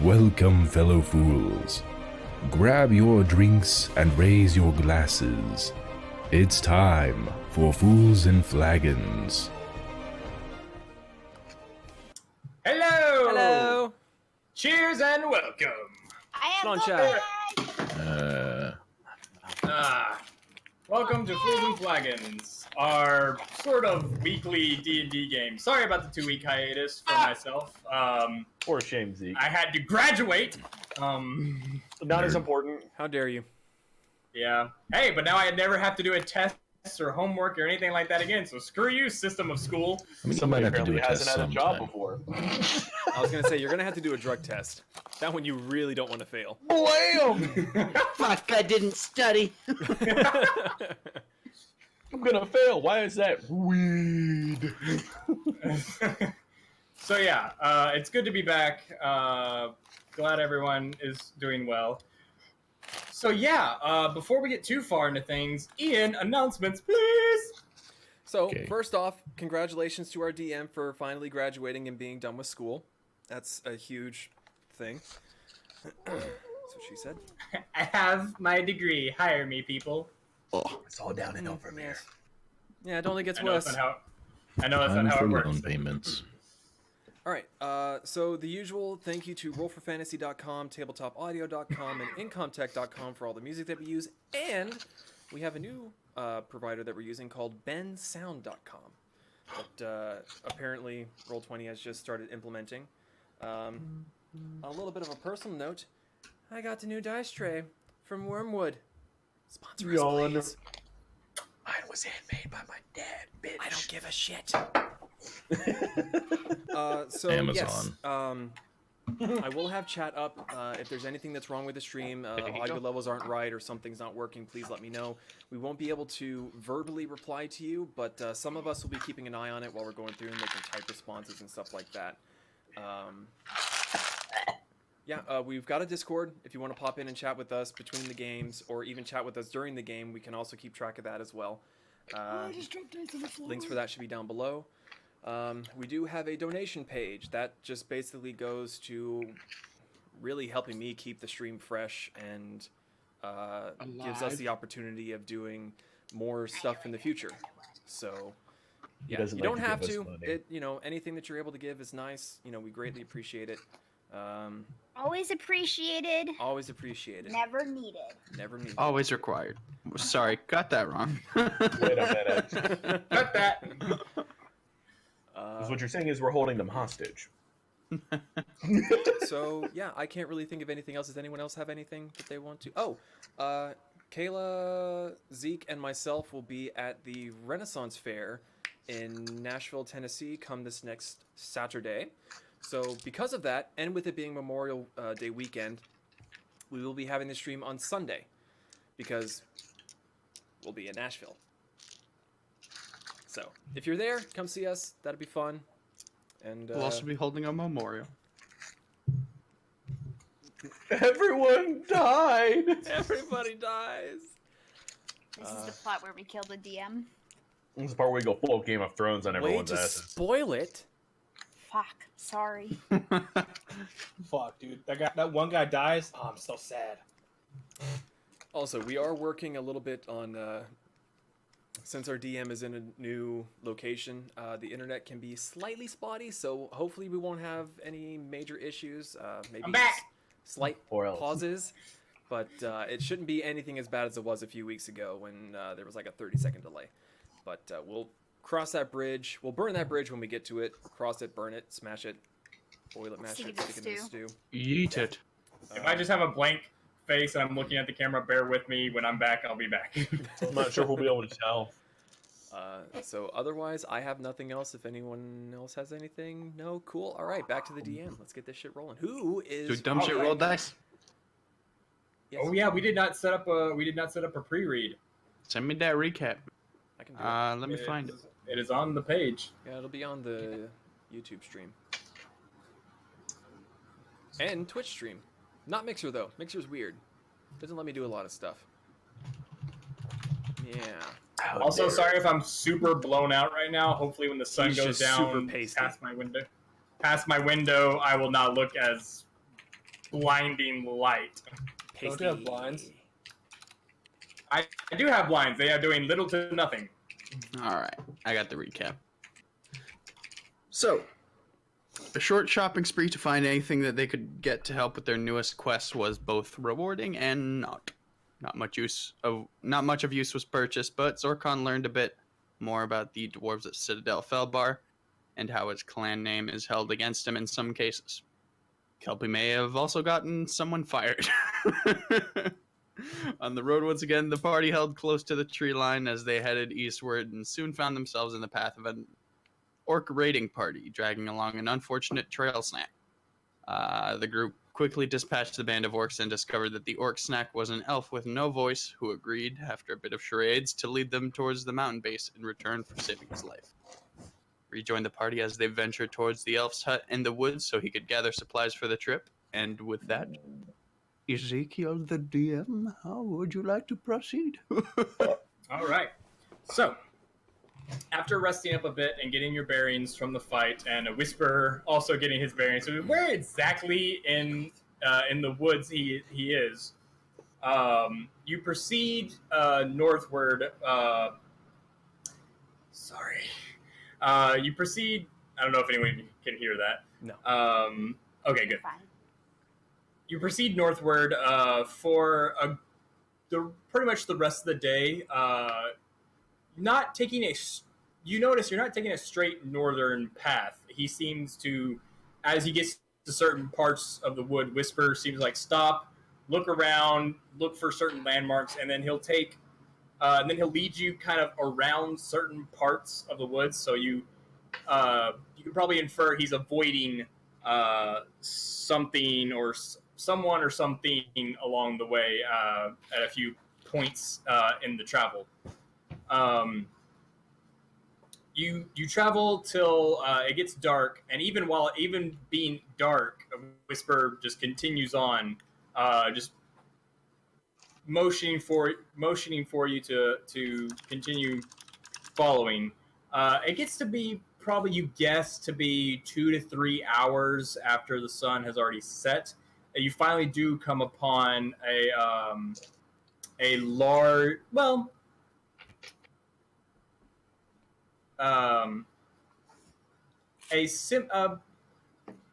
Welcome, fellow fools. Grab your drinks and raise your glasses. It's time for Fools and Flagons. Hello! Hello! Cheers and welcome! Come on, Chad. Welcome to Fools and Flagons, our sort of weekly D&D game. Sorry about the 2-week hiatus for myself. Poor shame, Zeke. I had to graduate. Not as important. How dare you? Yeah. Hey, but now I never have to do a test or homework or anything like that again. So screw you, system of school. I mean, Somebody you might have to do apparently a test hasn't had a job sometime. before. I was gonna say you're gonna have to do a drug test. That one you really don't want to fail. Blam! Fuck, I didn't study. I'm gonna fail. Why is that? Weed. So yeah, it's good to be back. Glad everyone is doing well. So yeah, before we get too far into things, Ian, announcements, please. So Okay. first off, congratulations to our DM for finally graduating and being done with school. That's a huge thing. That's what she said. I have my degree. Hire me, people. Oh, It's all downhill from here. Yeah, it only gets I know worse. that's not how Time it for works. loan payments. All right, so the usual thank you to rollforfantasy.com, tabletopaudio.com, and incomtech.com for all the music that we use, and we have a new provider that we're using called bensound.com that apparently Roll20 has just started implementing. A little bit of a personal note, I got the new dice tray from Wormwood. Sponsor us, Yawn. please. Mine was handmade by my dad, bitch. I don't give a shit. So Amazon. yes, I will have chat up. If there's anything that's wrong with the stream, audio levels aren't right or something's not working, please let me know. We won't be able to verbally reply to you, but some of us will be keeping an eye on it while we're going through and making type responses and stuff like that. We've got a Discord. If you want to pop in and chat with us between the games, or even chat with us during the game, we can also keep track of that as well. Links for that should be down below. We do have a donation page that just basically goes to really helping me keep the stream fresh and gives us the opportunity of doing more stuff in the future. So yeah, you don't have to. Anything that you're able to give is nice. We greatly appreciate it. Always appreciated. Always appreciated. Never needed. Never needed. always required. Sorry, got that wrong. Wait a minute. Cut that. 'Cause what you're saying is we're holding them hostage. So yeah, I can't really think of anything else. Does anyone else have anything that they want to? Oh, Kayla, Zeke, and myself will be at the Renaissance Fair in Nashville, Tennessee, come this next Saturday. So because of that, and with it being Memorial Day weekend, we will be having the stream on Sunday because we'll be in Nashville. So if you're there, come see us. That'd be fun. And We'll also be holding a memorial. Everyone died. everybody dies. This is the plot where we kill the DM. This is the part where we go full Game of Thrones on Way everyone's to asses. spoil it. Fuck. Sorry. Fuck, dude. That one guy dies. Oh, I'm so sad. Also, we are working a little bit on, since our DM is in a new location, the internet can be slightly spotty, so hopefully we won't have any major issues. Maybe I'm back. Slight Or else. pauses, but it shouldn't be anything as bad as it was a few weeks ago when there was like a 30-second delay. But we'll cross that bridge. We'll burn that bridge when we get to it. Cross it, burn it, smash it, boil it, mash Stick it, it in stick it in the stew. Eat it. If I just have a blank face and I'm looking at the camera, bear with me. When I'm back, I'll be back. I'm not sure if we'll be able to tell. So otherwise, I have nothing else. If anyone else has anything, no, cool. All right, back to the DM. Let's get this shit rolling. Who is? Do dumb shit roll dice? Yes, Oh yeah, we did not set up a pre-read. Send me that recap. I can do it. Let me find it. It is on the page. Yeah, it'll be on the YouTube stream and Twitch stream. Not Mixer though. Mixer's weird. Doesn't let me do a lot of stuff. Yeah. Also, sorry if I'm super blown out right now. Hopefully, when the sun He's goes just super down pasty. past my window, I will not look as blinding light. Don't you have blinds? I do have blinds. They are doing little to nothing. All right, I got the recap. So, a short shopping spree to find anything that they could get to help with their newest quest was both rewarding and not. Not much of use was purchased, but Zorkon learned a bit more about the dwarves at Citadel Felbar and how his clan name is held against him in some cases. Kelpi may have also gotten someone fired. On the road once again, the party held close to the tree line as they headed eastward and soon found themselves in the path of an orc raiding party, dragging along an unfortunate trail snack. The group quickly dispatched the band of orcs and discovered that the orc snack was an elf with no voice who agreed, after a bit of charades, to lead them towards the mountain base in return for saving his life. Rejoin the party as they ventured towards the elf's hut in the woods so he could gather supplies for the trip. And with that, Ezekiel the DM, how would you like to proceed? All right. So, after resting up a bit and getting your bearings from the fight, and a Whisperer also getting his bearings, so where exactly in the woods he is, you proceed northward. You proceed. I don't know if anyone can hear that. No. Okay, good. Fine. You proceed northward for pretty much the rest of the day. You notice you're not taking a straight northern path. He seems to, as he gets to certain parts of the wood, Whisper seems like stop, look around, look for certain landmarks, and then he'll lead you kind of around certain parts of the woods. So you can probably infer he's avoiding something or someone or something along the way at a few points in the travel. You travel till it gets dark, and even being dark, Whisper just continues on, just motioning for you to continue following. It gets to be probably, you guess, to be 2 to 3 hours after the sun has already set. You finally do come upon a large, a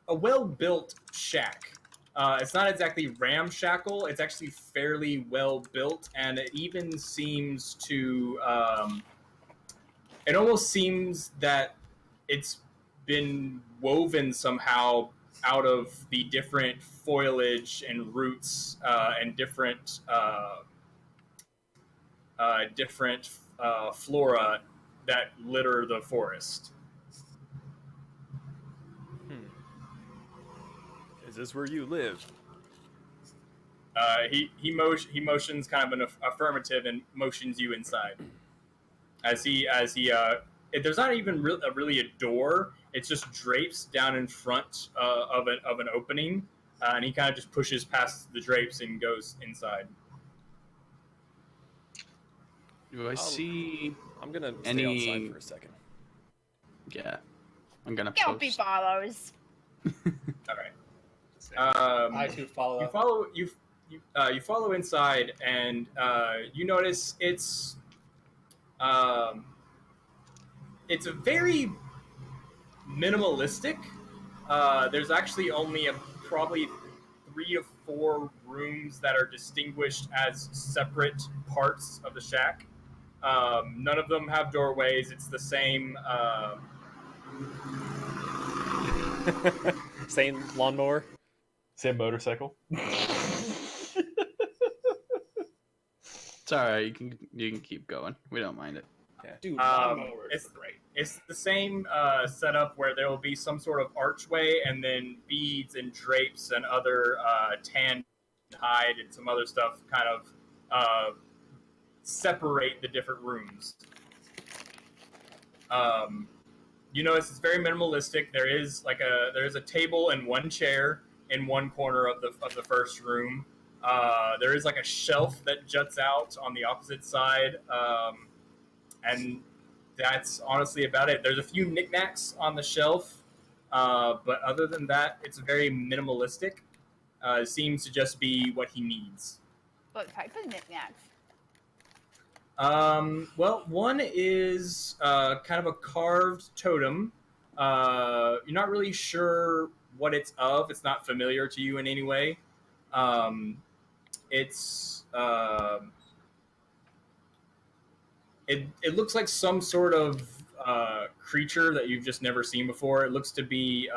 well-built shack. It's not exactly ramshackle. It's actually fairly well built, and it even seems to. It almost seems that it's been woven somehow out of the different foliage and roots and different flora that litter the forest. Is this where you live? He motions kind of an affirmative and motions you inside. As he there's not even really a door. It's just drapes down in front of an opening, and he kind of just pushes past the drapes and goes inside. Do I see? I'm gonna stay outside for a second. Yeah, I'm gonna. Kelpi follows. All right. I too follow. You follow inside, and you notice it's a very minimalistic. There's actually only probably 3 to 4 rooms that are distinguished as separate parts of the shack. None of them have doorways. It's the same. Same lawnmower. Same motorcycle. It's all right. You can keep going. We don't mind it. Yeah. Dude, lawnmowers are great. It's the same setup where there will be some sort of archway and then beads and drapes and other tanned hide and some other stuff kind of separate the different rooms. You notice it's very minimalistic. There is a table and 1 chair in one corner of the first room. There is like a shelf that juts out on the opposite side, and that's honestly about it. There's a few knickknacks on the shelf, but other than that, it's very minimalistic. It seems to just be what he needs. What type of knickknacks? Well, one is kind of a carved totem. You're not really sure what it's of. It's not familiar to you in any way. It looks like some sort of creature that you've just never seen before. It looks to be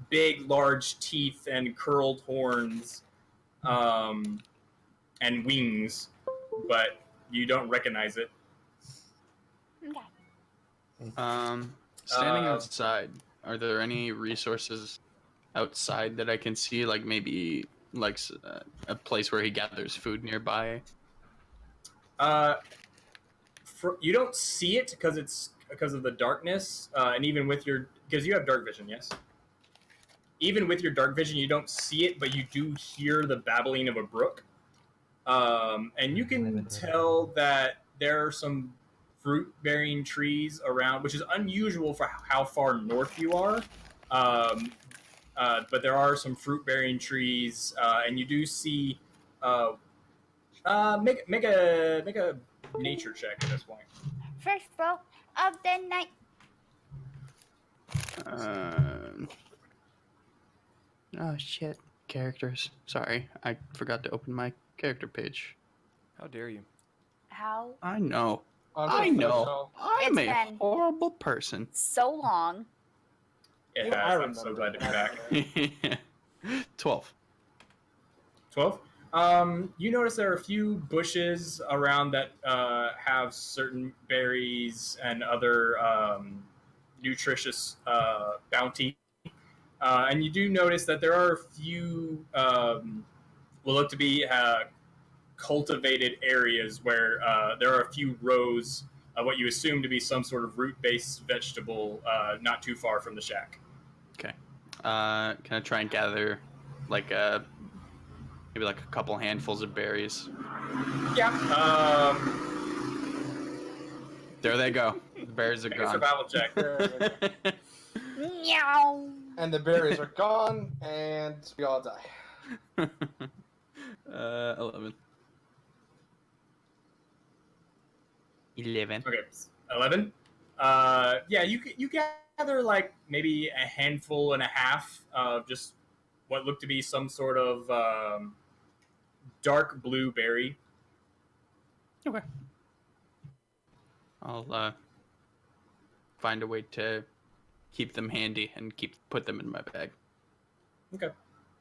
big, large teeth and curled horns. and wings, but you don't recognize it. Okay. Standing outside, are there any resources outside that I can see? Like maybe like a place where he gathers food nearby? You don't see it because of the darkness, and even with because you have dark vision, yes. Even with your dark vision, you don't see it, but you do hear the babbling of a brook, and you can tell that there are some fruit-bearing trees around, which is unusual for how far north you are. But there are some fruit-bearing trees, and you do see. Make a nature check at this point. First roll of the night. Oh shit! Characters. Sorry, I forgot to open my character page. How dare you? How I know. I know. I'm It's a been- horrible person. so long. It Even has. I I'm so remember. glad to be back. 12. 12. You notice there are a few bushes around that have certain berries and other nutritious bounty. And you do notice that there are a few will look to be cultivated areas where there are a few rows of what you assume to be some sort of root-based vegetable not too far from the shack. Okay. Can I try and gather like maybe like a couple handfuls of berries? Yeah. There they go. The berries are Make a gone. survival check. Meow. And the berries are gone, and we all die. 11. 11. Okay, 11. Yeah, you gather like maybe a handful and a half of just what looked to be some sort of dark blue berry. Okay. I'll find a way to keep them handy and put them in my bag. Okay.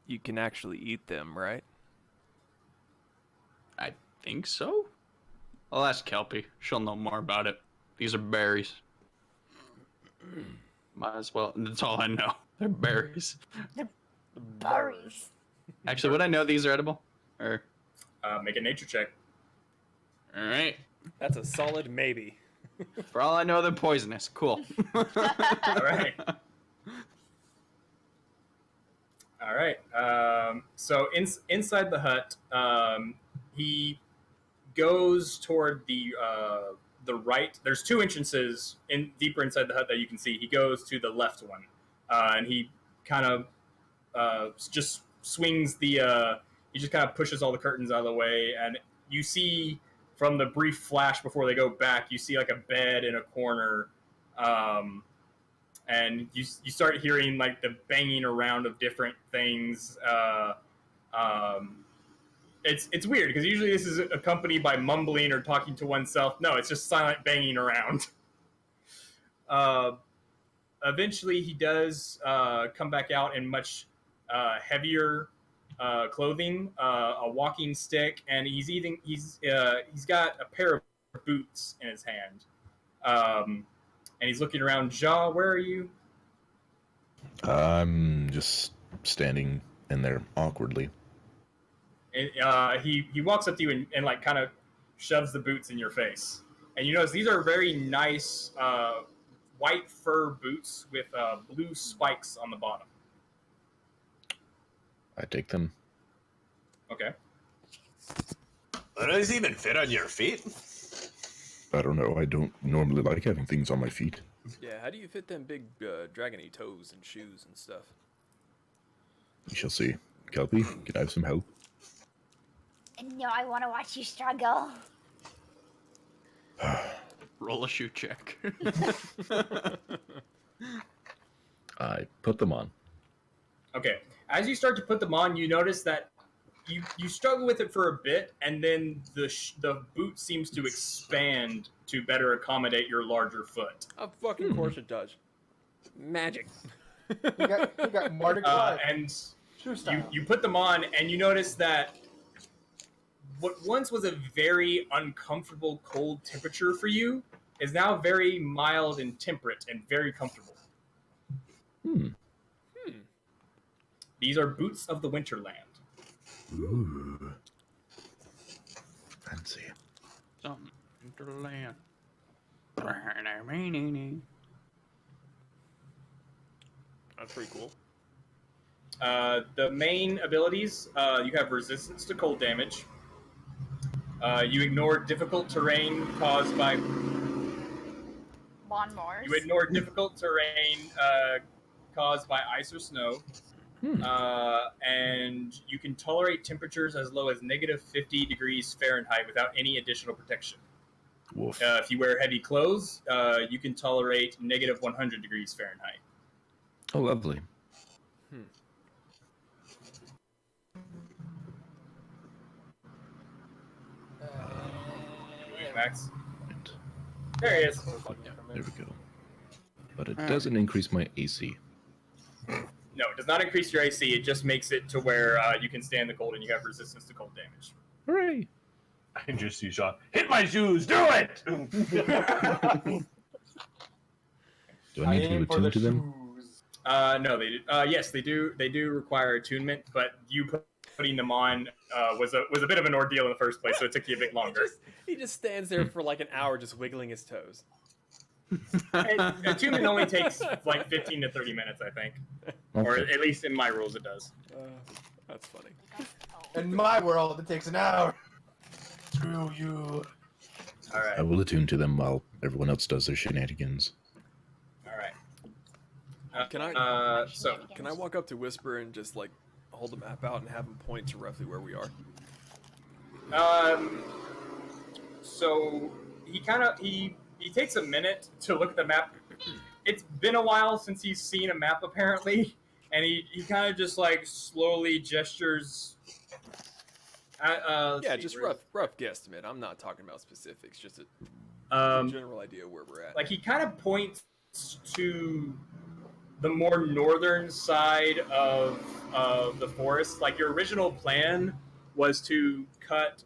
You can actually eat them, right? I think so. I'll ask Kelpi. She'll know more about it. These are berries. Might as well. That's all I know. They're berries. Berries. Actually, would I know these are edible? Or Make a nature check. all right. That's a solid maybe. For all I know, they're poisonous. Cool. All right. All right. So inside the hut, he goes toward the right. There's two entrances deeper inside the hut that you can see. He goes to the left one, and he kind of just swings the. He just kind of pushes all the curtains out of the way, and you see from the brief flash before they go back, you see like a bed in a corner. And you start hearing like the banging around of different things. It's weird because usually this is accompanied by mumbling or talking to oneself. No, it's just silent banging around. Eventually, he does come back out in much heavier clothing, a walking stick, and he's got a pair of boots in his hand. And he's looking around. Ja, where are you? I'm just standing in there awkwardly. And, he walks up to you and like kind of shoves the boots in your face. And you notice these are very nice white fur boots with blue spikes on the bottom. I take them. Okay. Do these even fit on your feet? I don't know. I don't normally like having things on my feet. Yeah, how do you fit them big dragony toes and shoes and stuff? We shall see. Kelpi, can I have some help? No, I want to watch you struggle. Roll a shoe check. I put them on. Okay. As you start to put them on, you notice that you struggle with it for a bit, and then the boot seems to expand to better accommodate your larger foot. Of fucking course it does. Magic. You got Mardi Gras. And Shoe style. you put them on, and you notice that what once was a very uncomfortable cold temperature for you is now very mild and temperate and very comfortable. These are boots of the Winterland. Ooh. Fancy. Some Winterland. That's pretty cool. The main abilities, you have resistance to cold damage. You ignore difficult terrain caused by... Lawnmowers. You ignore difficult terrain caused by ice or snow. And you can tolerate temperatures as low as negative 50 degrees Fahrenheit without any additional protection. Woof. If you wear heavy clothes, you can tolerate negative 100 degrees Fahrenheit. Oh, lovely. Max? There he is. There we go. But it doesn't increase my AC. No, it does not increase your AC. It just makes it to where you can stand the cold and you have resistance to cold damage. Hooray! I can just see Sean. Hit my shoes. Do it. Do I need to attune to them? No, they do. Yes, they do. They do require attunement, but you putting them on was a bit of an ordeal in the first place, so it took you a bit longer. He just stands there for like an hour just wiggling his toes. Attunement only takes like 15 to 30 minutes, I think, or Okay. at least in my rules it does. That's funny. In my world, it takes an hour. Screw you. All right. I will attune to them while everyone else does their shenanigans. All right. Can I? So Can I walk up to Whisper and just like hold the map out and have him point to roughly where we are? So he takes a minute to look at the map. It's been a while since he's seen a map apparently, and he kind of just like slowly gestures. Yeah, just rough guesstimate. I'm not talking about specifics, just a general idea where we're at. Like he kind of points to the more northern side of the forest. Like your original plan was to cut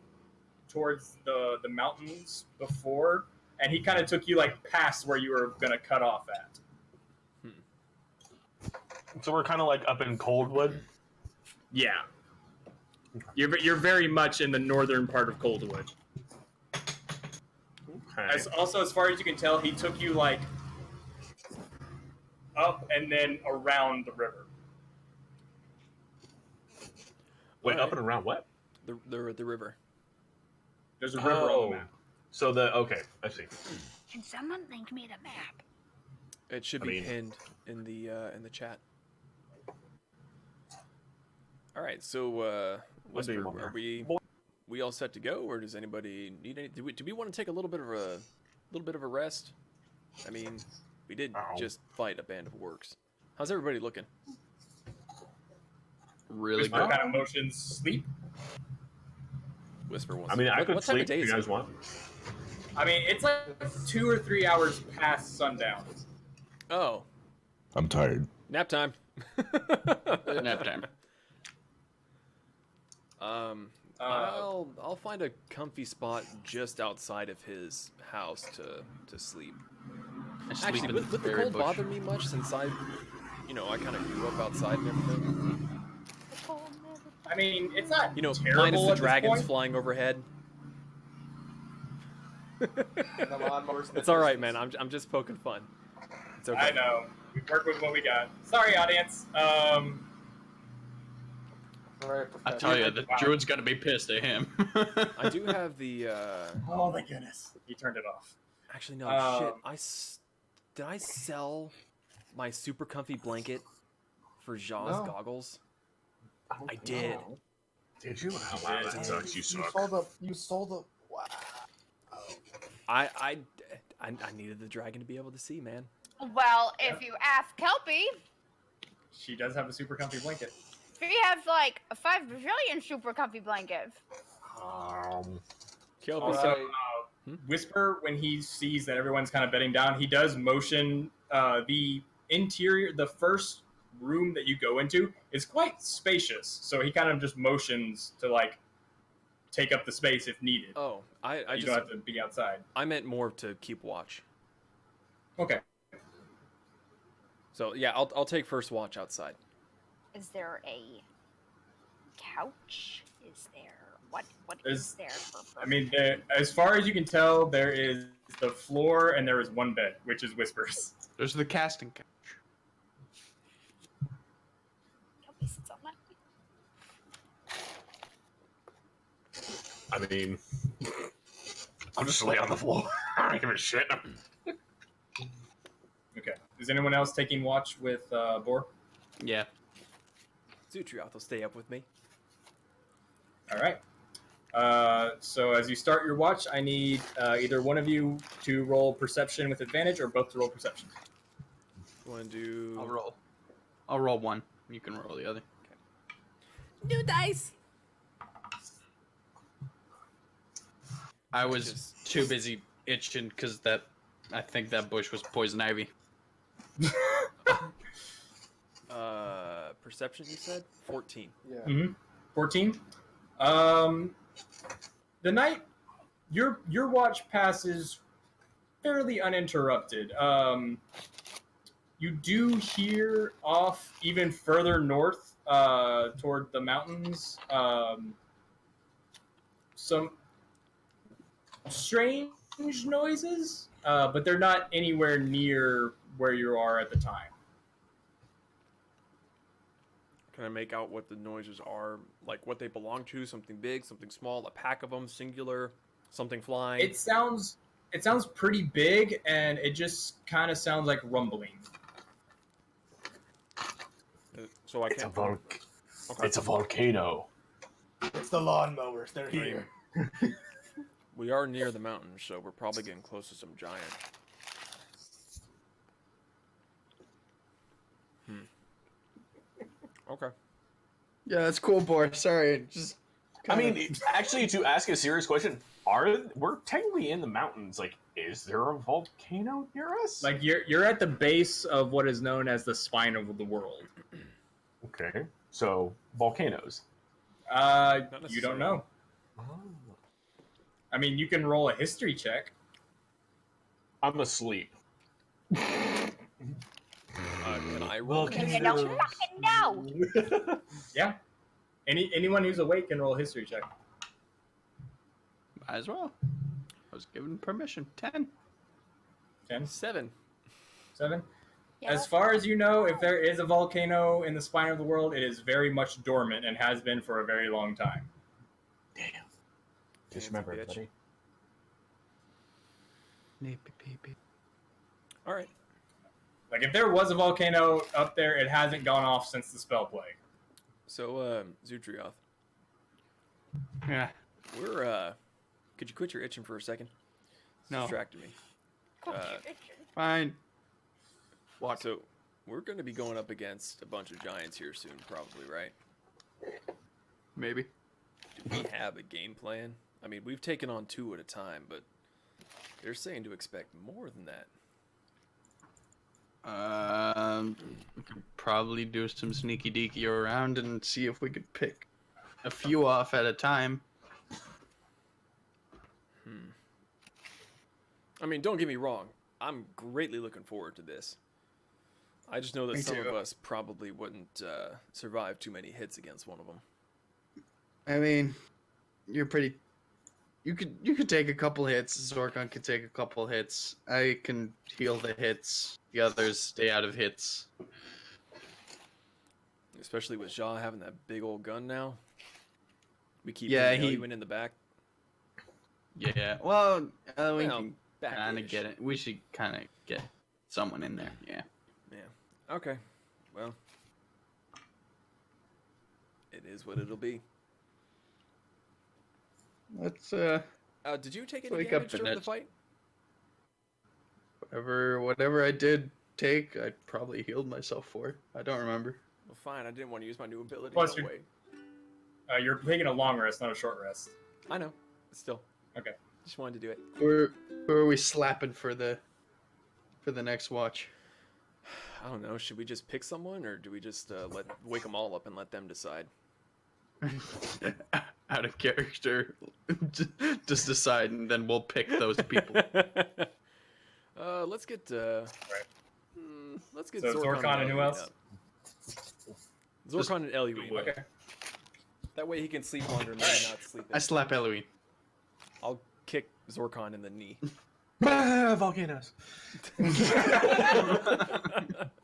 towards the mountains before, and he kind of took you like past where you were gonna cut off at. So we're kind of like up in Coldwood. Yeah, you're very much in the northern part of Coldwood. Okay. As far as you can tell, he took you like up and then around the river. Wait, Alright. up and around what? The river. There's a river on the map. So okay, I see. Can someone link me the map? It should I be mean- pinned in the chat. All right, so What do you Whisper, want are there? we all set to go, or does anybody need any? Do we want to take a little bit of a rest? I mean, we did Ow. just fight a band of orcs. How's everybody looking? Really Whisper good. kind of motions sleep. Whisper wants. I mean, I what could type sleep of day if is you it? guys want. I mean, it's like 2 or 3 hours past sundown. Oh, I'm tired. nap time. Nap time. I'll find a comfy spot just outside of his house to sleep. I sleep Actually, in would the berry cold bush. bother me much since I kind of grew up outside and everything? I mean, it's not Minus terrible the at this dragons point. flying overhead. The lawnmowers in the It's all right, distance. man. I'm just poking fun. It's okay. I know. We work with what we got. Sorry, audience. Very I tell you, professional. the druid's gonna be pissed at him. I do have the. Oh my goodness. He turned it off. Actually, no. Um, Shit. Did I sell my super comfy blanket for Jaws No. goggles? I did. Did you? Oh, wow, that sucks. You suck. You sold the. Wow. I needed the dragon to be able to see, man. Well, if you ask Kelpi, She does have a super comfy blanket. she has like 5 bazillion super comfy blankets. Kelpi, Also, Alright. Whisper, when he sees that everyone's kind of bedding down, he does motion the interior, the first room that you go into is quite spacious. So he kind of just motions to like take up the space if needed. Oh, I you just don't have to be outside. I meant more to keep watch. Okay. So yeah, I'll take first watch outside. Is there a couch? Is there what There's- is there for I mean, as far as you can tell, there is the floor and there is one bed, which is Whispers. There's the casting couch. Kelpi sits on that. I mean, I'll just lay on the floor. I don't give a shit. Okay. Is anyone else taking watch with Bor? Yeah. Zutrioth will stay up with me. All right. So as you start your watch, I need either one of you to roll perception with advantage or both to roll perception. Want to do? I'll roll one. You can roll the other. New dice. I was too busy itching because I think that bush was poison ivy. Perception. You said 14. Yeah. Mm-hmm. 14. The night, your watch passes fairly uninterrupted. You do hear off even further north, toward the mountains, some strange noises, but they're not anywhere near where you are at the time. Can I make out what the noises are? Like what they belong to? Something big, something small, a pack of them, singular, something flying? It sounds pretty big, and it just kind of sounds like rumbling. So I It's a can't. Okay. It's a volcano. It's the lawnmowers. They're here. We are near the mountains, so we're probably getting close to some giant. Okay. Yeah, that's cool, boy. Sorry, just. I mean, actually, to ask a serious question, we're technically in the mountains? Like, is there a volcano near us? Like you're at the base of what is known as the spine of the world. Okay, so volcanoes. You don't know. I mean, you can roll a history check. I'm asleep. Can I roll? You don't fucking know. Yeah. Anyone who's awake can roll a history check. Might as well. I was given permission. 10. 10, 7. 7. Yeah. As far as you know, if there is a volcano in the spine of the world, it is very much dormant and has been for a very long time. Damn. Just Damn, remember, bitch. buddy. All right. Like, if there was a volcano up there, it hasn't gone off since the spell plague. So, Zutrioth, Yeah. we're could you quit your itching for a second? It's No. distracted me. Fine. What? So, we're going to be going up against a bunch of giants here soon, probably, right? Maybe. Do we have a game plan? I mean, we've taken on 2 at a time, but they're saying to expect more than that. We could probably do some sneaky deaky around and see if we could pick a few off at a time. I mean, don't get me wrong. I'm greatly looking forward to this. I just know that Me some too. of us probably wouldn't survive too many hits against one of them. I mean, you're pretty. You could take a couple hits. Zorkon could take a couple hits. I can heal the hits. The others stay out of hits. Especially with Jaw having that big old gun now. We keep Yeah, hitting he- you in the back. Yeah. Well, we Well, can back kind of get it. We should kind of get someone in there. Yeah. Yeah. Okay. Well, it is what it'll be. Let's Did you take any Wake up damage the during the net. fight? whatever I did take, I probably healed myself for. I don't remember. Well, fine. I didn't want to use my new ability. Plus, No you're- way. You're taking a long rest, not a short rest. I know. But still. Okay. Just wanted to do it. Who are we slapping for the next watch? I don't know. Should we just pick someone, or do we just wake them all up and let them decide? out of character, just decide, and then we'll pick those people. Let's get let's get So Zorkon and who Eluine else? up. Zorkon and Eluine. Okay. That way he can sleep longer and maybe not sleep. I slap Eloise. I'll kick Zorkon in the knee. Volcanoes. I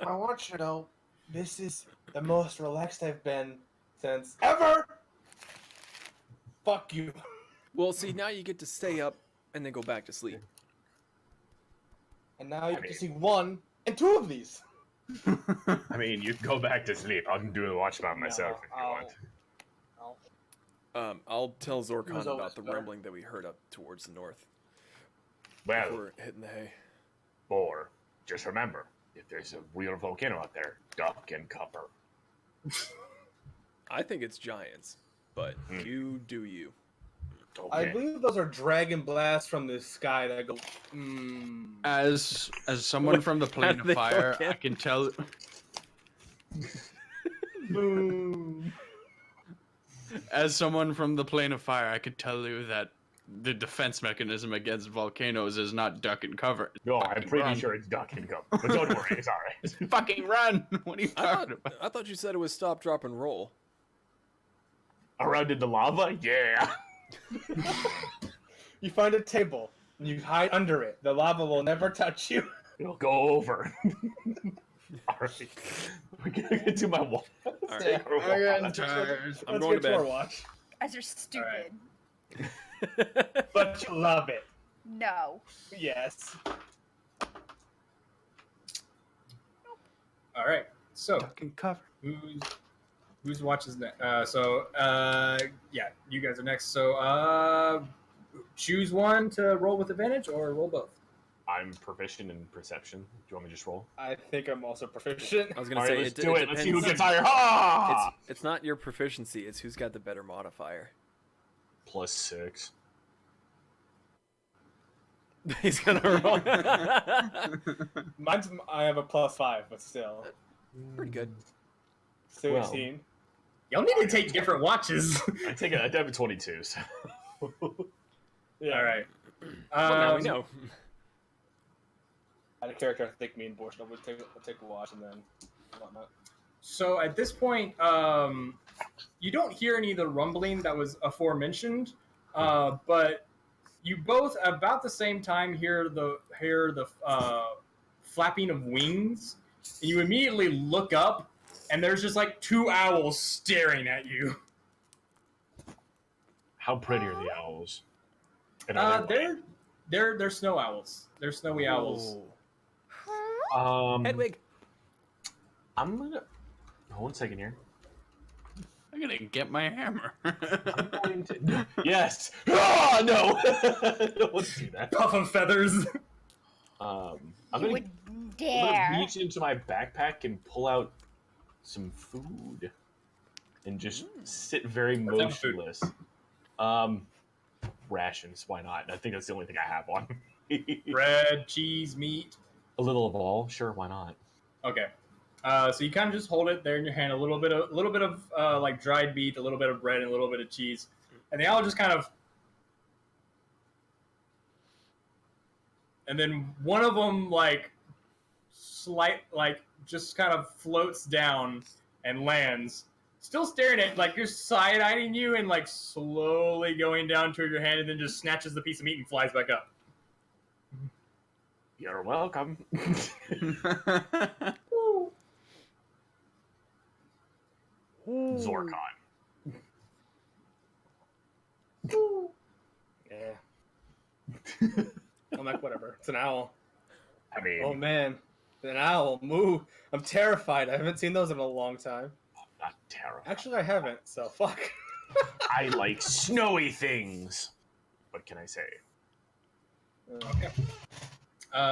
want you to know, this is the most relaxed I've been since ever. Fuck you. Well, see, now you get to stay up and then go back to sleep. And now you get to see 1 and 2 of these. I mean, you can go back to sleep. I can do the watch by myself if you want. I'll tell Zorkon Who's about always the better? rumbling that we heard up towards the north. Well, Before hitting the hay. or just remember, if there's a real volcano out there, duck and cover. I think it's giants, but you do you. Okay. I believe those are dragon blasts from the sky that go. As someone from the plane How of they fire, fucking- I can tell. Boom. As someone from the plane of fire, I could tell you that the defense mechanism against volcanoes is not duck and cover. It's No, I'm fucking pretty run. sure it's duck and cover. But don't worry, it's alright. Fucking run! What are you talking about? I thought you said it was stop, drop, and roll. Around in the lava? Yeah. You find a table and you hide under it. The lava will never touch you. It'll go over. Alright. We're gonna get to my wall. Alright. I'm tired. I'm Let's going get to our bed. watch. Guys are stupid. But you love it. No. Yes. All right. So Duck and cover. whose watch is next? Yeah, you guys are next. So choose one to roll with advantage or roll both. I'm proficient in perception. Do you want me to just roll? I think I'm also proficient. I was gonna Alright, say let's it, do it. it Let's see who depends. gets higher. Ha! It's not your proficiency; it's who's got the better modifier. +6. He's gonna roll. I have a +5, but still. Pretty good. 16. Y'all need to take different watches. I take a 22. So. Yeah. All right. Well, now we know. I had a character I think me and Borscht would take a watch and then whatnot. So at this point, you don't hear any of the rumbling that was aforementioned, but you both about the same time hear the flapping of wings, and you immediately look up, and there's just like 2 owls staring at you. How pretty are the owls? And are they white? They're snow owls. They're snowy owls. Hedwig. I'm gonna. Hold 1 second here. I'm gonna get my hammer. I'm going to. Yes! Ah, no! Don't want to do that. Puff of feathers. I'm You gonna, would I'm dare. gonna reach into my backpack and pull out some food. And just sit very What type of food? motionless. Rations, why not? I think that's the only thing I have on. Bread, cheese, meat. A little of all, sure, why not? Okay. So you kind of just hold it there in your hand, a little bit of like dried meat, a little bit of bread, and a little bit of cheese, and the owl just kind of, and then one of them just kind of floats down and lands, still staring at you're side-eyeing you and slowly going down to your hand, and then just snatches the piece of meat and flies back up. You're welcome. Zorkon. Yeah. I'm like, whatever. It's an owl. I mean, Oh man, an owl. Moo. I'm terrified. I haven't seen those in a long time. not terrible. Actually, I haven't. So fuck. I like snowy things. What can I say? Okay.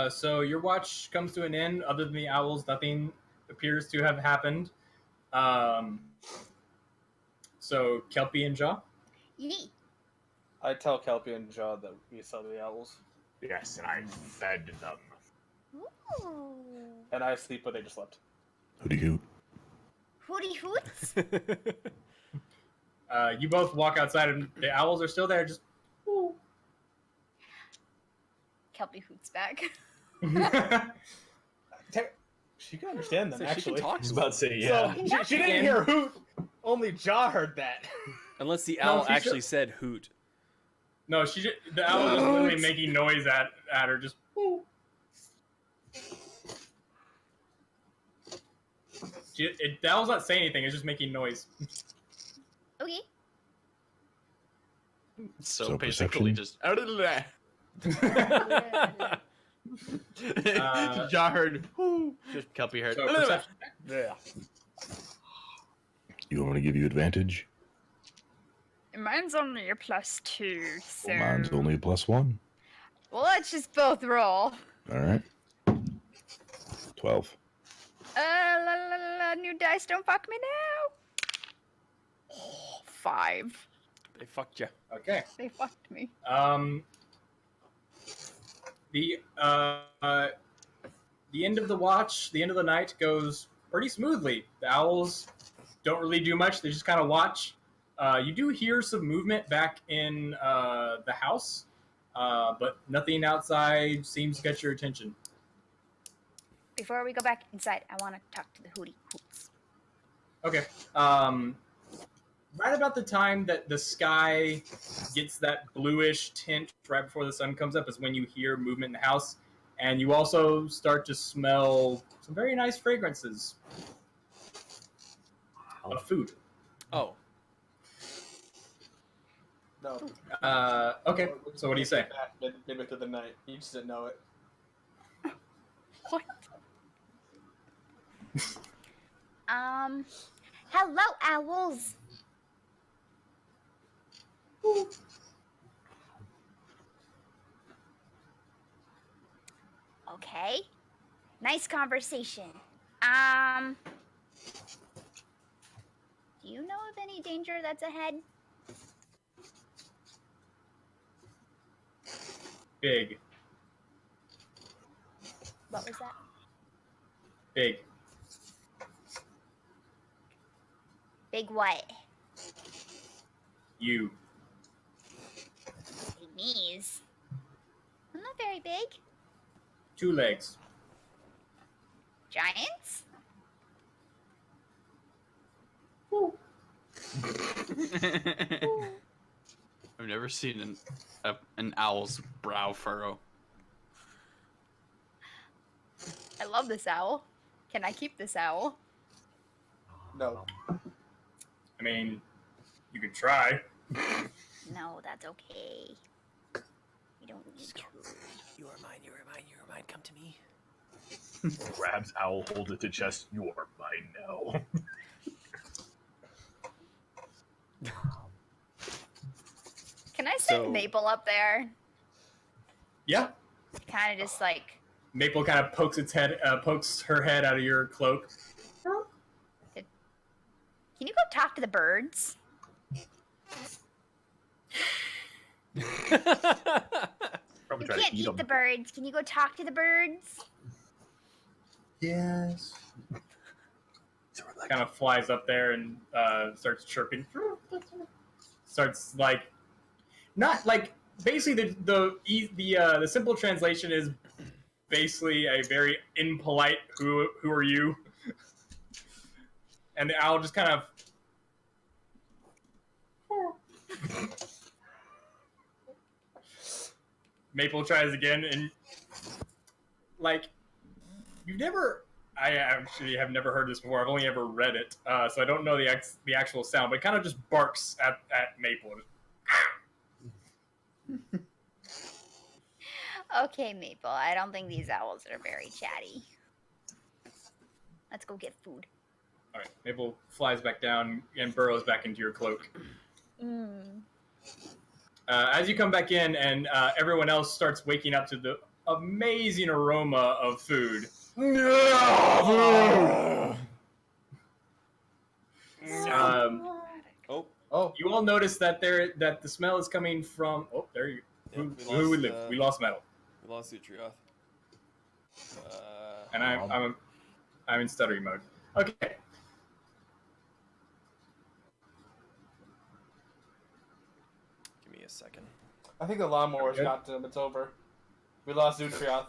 So your watch comes to an end. Other than the owls, nothing appears to have happened. So Kelpi and Jaw. Yee. I tell Kelpi and Jaw that we saw the owls, Yes, and I fed them. Ooh. and I sleep, but they just slept. Hooty hoot. Hooty hoots. You both walk outside, and the owls are still there. Just. Kelpi hoots back. She can understand them, So she actually. can talk I was to about him. to say, yeah. So, she didn't hear hoot. Only Jaw heard that. Unless the No, owl she actually should- said hoot. No, the owl is literally making noise at her. Just. The owl's not saying anything. It's just making noise. Okay. So perception? basically just Jaw heard whoo. Just Kelpie heard. So perception. Yeah. You want me to give you advantage? Mine's only a +2, so. Mine's only a +1. Well, let's just both roll. All right. 12. New dice, don't fuck me now. Oh, 5. They fucked you. Okay. They fucked me. The end of the watch, the end of the night goes pretty smoothly. The owls don't really do much. They just kind of watch. You do hear some movement back in the house, but nothing outside seems to catch your attention. Before we go back inside, I want to talk to the hootie hoots. Okay. Right about the time that the sky gets that bluish tint right before the sun comes up is when you hear movement in the house. And you also start to smell some very nice fragrances of food. Oh. No. Okay, so what do you say? Midway through the night. You just didn't know it. What? Hello, owls. Okay. Nice conversation. Do you know of any danger that's ahead? Big. What was that? Big. Big what? You. Big knees. I'm not very big. 2 legs. Giants? I've never seen an owl's brow furrow. I love this owl. Can I keep this owl? No. I mean, you could try. No, that's okay. We don't need to. You are mine, you are mine, you are mine. Come to me. Grabs owl, holds it to chest. You are mine now. Can I send So- Maple up there? Yeah. Kind of just like, Maple kind of pokes her head out of your cloak. Can you go talk to the birds? Probably You try can't to eat eat them. the birds. Can you go talk to the birds? Yes. Kind of flies up there and starts chirping. Starts like, not like basically the simple translation is basically a very impolite who are you, and the owl just kind of. Maple tries again, and like I actually have never heard this before. I've only ever read it, so I don't know the actual sound. But it kind of just barks at Maple. Okay, Maple. I don't think these owls are very chatty. Let's go get food. All right, Maple flies back down and burrows back into your cloak. As you come back in, and everyone else starts waking up to the amazing aroma of food. Oh. You all notice that the smell is coming from. Oh, there you. Yeah, We lost Metal, We lost Utrioth. and I'm in stuttering mode. Okay. a second. I think the lawnmower's got to him. It's over. We lost Zutrioth.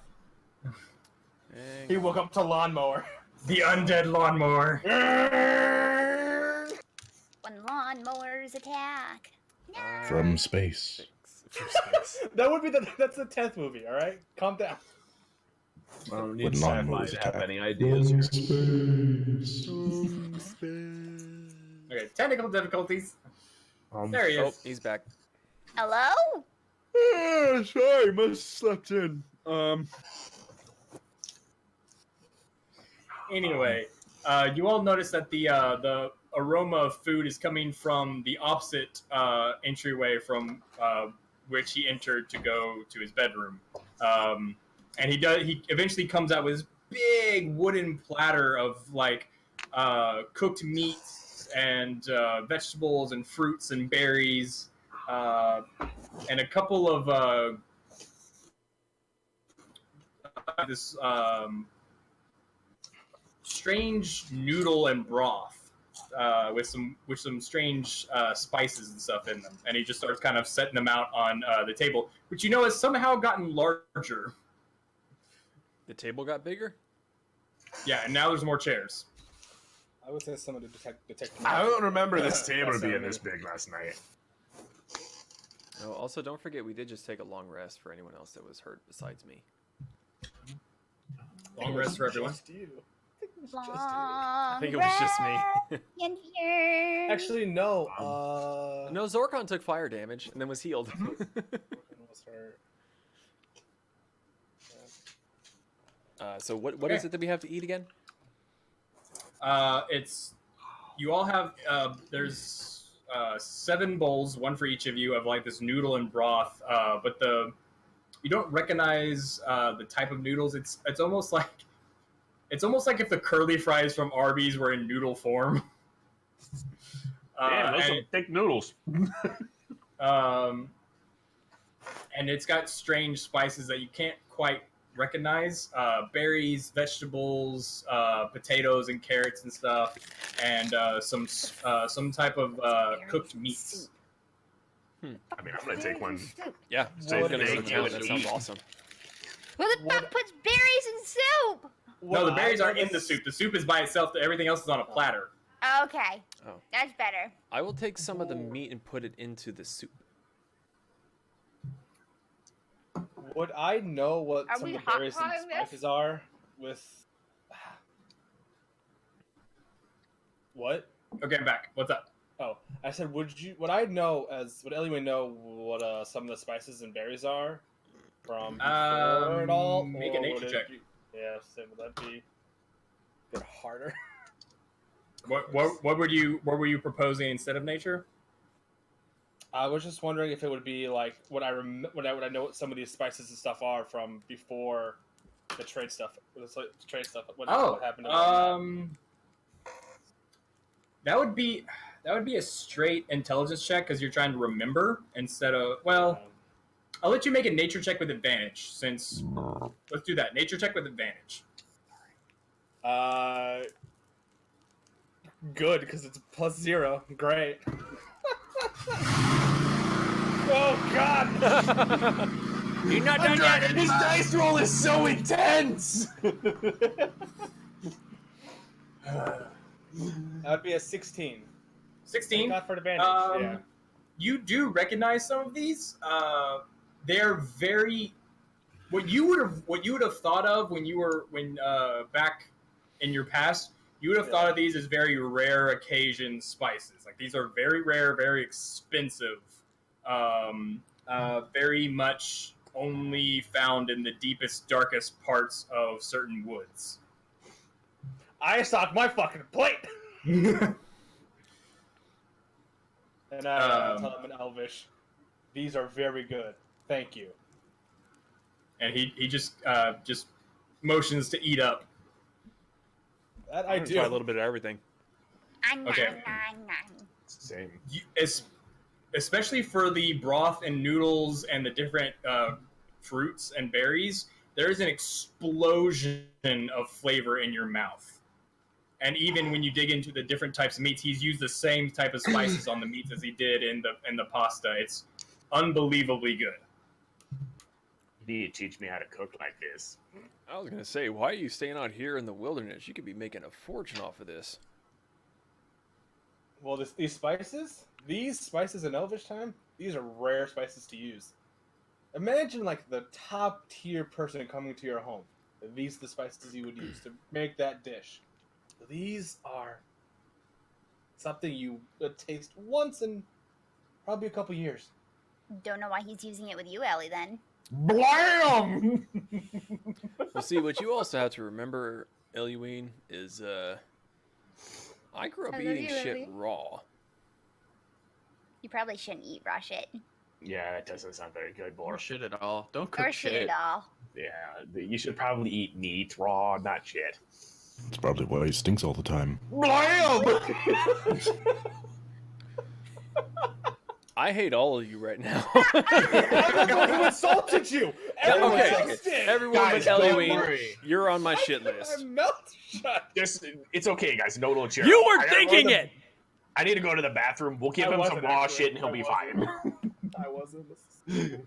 He woke up to lawnmower. The undead lawnmower. When lawnmowers attack. No. From space. That would be that's the 10th movie. All right, calm down. I don't When need sci-fi lawnmowers to have attack. any ideas here. Okay, technical difficulties. There he is. Oh, he's back. Hello? Sorry, must have slept in. Anyway, you all notice that the aroma of food is coming from the opposite entryway from which he entered to go to his bedroom. And he eventually comes out with this big wooden platter of like cooked meats and vegetables and fruits and berries and a couple of this strange noodle and broth with some strange spices and stuff in them, and he just starts kind of setting them out on the table, which you know has somehow gotten larger. The table got bigger? Yeah, and now there's more chairs. I would say someone to detect. I don't remember this table being this big last night. Oh, also, don't forget we did just take a long rest for anyone else that was hurt besides me. Long rest for everyone. Just you. I think it was just me. Actually, no. No, Zorkon took fire damage and then was healed. Was hurt. So what is it that we have to eat again? It's you all have there's 7 bowls, one for each of you, of like this noodle and broth. But you don't recognize the type of noodles. It's almost like if the curly fries from Arby's were in noodle form. Damn, those are thick noodles. And it's got strange spices that you can't quite recognize. Berries, vegetables, potatoes and carrots and stuff, and some type of cooked meats. I mean, I'm gonna take one. Yeah, So we're gonna they go give down. it That to sounds eat. awesome. Who the fuck puts berries in soup? No, the berries aren't in the soup. The soup is by itself. Everything else is on a platter. Okay. Oh. That's better. I will take some of the meat and put it into the soup. Would I know what Are some we of the berries and hot-potting this? spices are? With what? Okay, I'm back. What's up? Oh, I said, would Ellie know what some of the spices and berries are from before at all? Make a Or nature would it check. be- Yeah, so would that be a bit harder? What were you proposing instead of nature? I was just wondering if it would be like would I know what some of these spices and stuff are from before the trade stuff. What happened to that would be a straight intelligence check because you're trying to remember instead of I'll let you make a nature check with advantage since let's do that. Nature check with advantage. Good because it's +0. Great. Oh God! You're not done yet. This dice roll is so intense. That'd be a 16. 16. Not for advantage. Yeah. You do recognize some of these. They're very what you would have thought of when back in your past. You would have thought of these as very rare occasion spices. Like these are very rare, very expensive, very much only found in the deepest, darkest parts of certain woods. I stocked my fucking plate. And I tell him in Elvish, "These are very good. Thank you." And he just motions to eat up. That I I try do. a little bit of everything. Okay. Same. Especially for the broth and noodles and the different fruits and berries, there is an explosion of flavor in your mouth. And even when you dig into the different types of meats, he's used the same type of spices on the meats as he did in the pasta. unbelievably good. You need to teach me how to cook like this. I was gonna say, why are you staying out here in the wilderness? You could be making a fortune off of this. Well, these spices in Elvish time, these are rare spices to use. Imagine like the top tier person coming to your home. These are the spices you would use to make that dish. These are something you would taste once in probably a couple years. Don't know why he's using it with you, Ellie, then. Blam! Well, see, what you also have to remember, Eluine, is I grew up I love eating you, shit Ellie. raw. You probably shouldn't eat raw shit. Yeah, that doesn't sound very good, Or Blor. shit at all. Don't Or cook shit shit. at all. Yeah, you should probably eat meat raw, not shit. It's probably why he stinks all the time. Blam! I hate all of you right now. Who insulted you? Everyone Okay, else did. everyone Guys, but don't Eluine, worry. you're on my shit list. My mouth shut. It's okay, guys. No cheer. You were I gotta go thinking to the- it! I need to go to the bathroom. We'll give I him some wasn't, raw actually. shit and he'll I be wasn't. fine. I wasn't.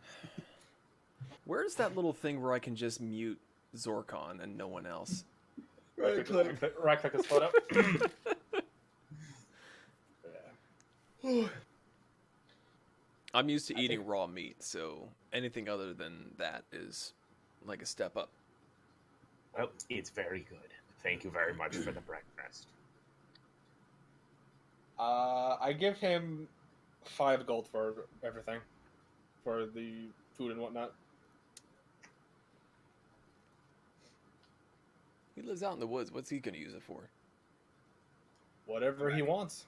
Where's that little thing where I can just mute Zorkon and no one else? Right click his foot up. Yeah. I'm used to eating raw meat, so anything other than that is like a step up. Well, it's very good. Thank you very much for the breakfast. I give him 5 gold for everything, for the food and whatnot. He lives out in the woods. What's he gonna use it for? Whatever he wants.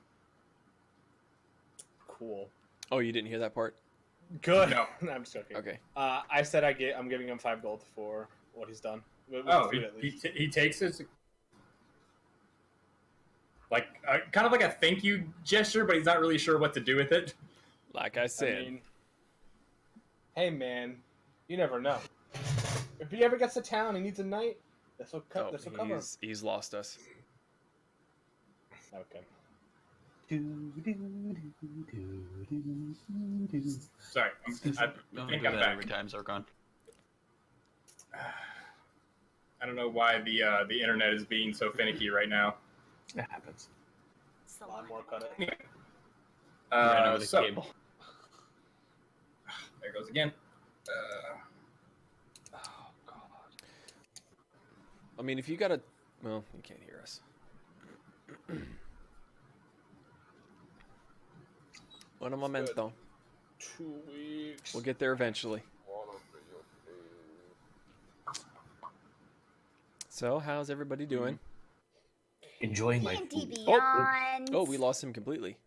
Cool. Oh, you didn't hear that part? Good. No. I'm just joking. Okay. I said I'm giving him 5 gold for what he's done. With Oh, food, at least. he takes his like kind of like a thank you gesture, but he's not really sure what to do with it. Like I said, I mean, hey man, you never know. If he ever gets to town and needs a night, this will cover him. he's lost us. Okay. Sorry, I Don't think do I'm that back. every time, Zorkon. I don't know why the internet is being so finicky right now. It happens. Lawnmower cut it. Ran over the So cable. there it goes again. Oh god. I mean, if you gotta, well, you can't hear us. Un momento. 2 weeks. We'll get there eventually. So, how's everybody doing? Enjoying my D&D food. Beyond. Oh, we lost him completely.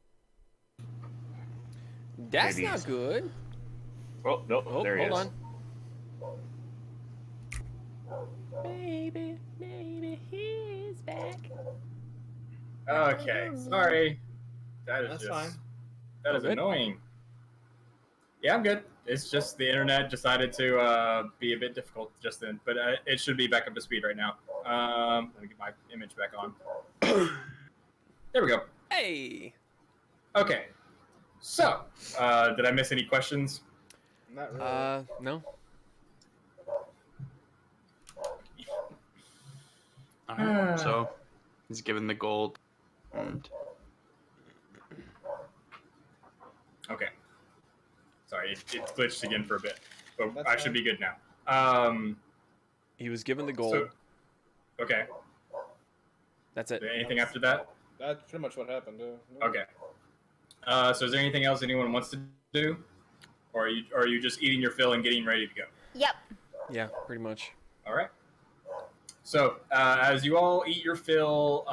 That's Maybe not he's- good. Oh, no, Oh, there he is. hold on. Maybe he's back. Okay, sorry. That is That's just fine. that Oh, is good? annoying. Yeah, I'm good. It's just the internet decided to be a bit difficult just then, but it should be back up to speed right now. Let me get my image back on. There we go. Hey! Okay. So, did I miss any questions? Not really. No. Alright, so he's given the gold. And Okay. Sorry, it glitched again for a bit, but That's I should fine. be good now. He was given the gold. So, okay. That's it. Anything after that? That's pretty much what happened. Okay. So is there anything else anyone wants to do, or are you just eating your fill and getting ready to go? Yep. Yeah, pretty much. All right. So as you all eat your fill,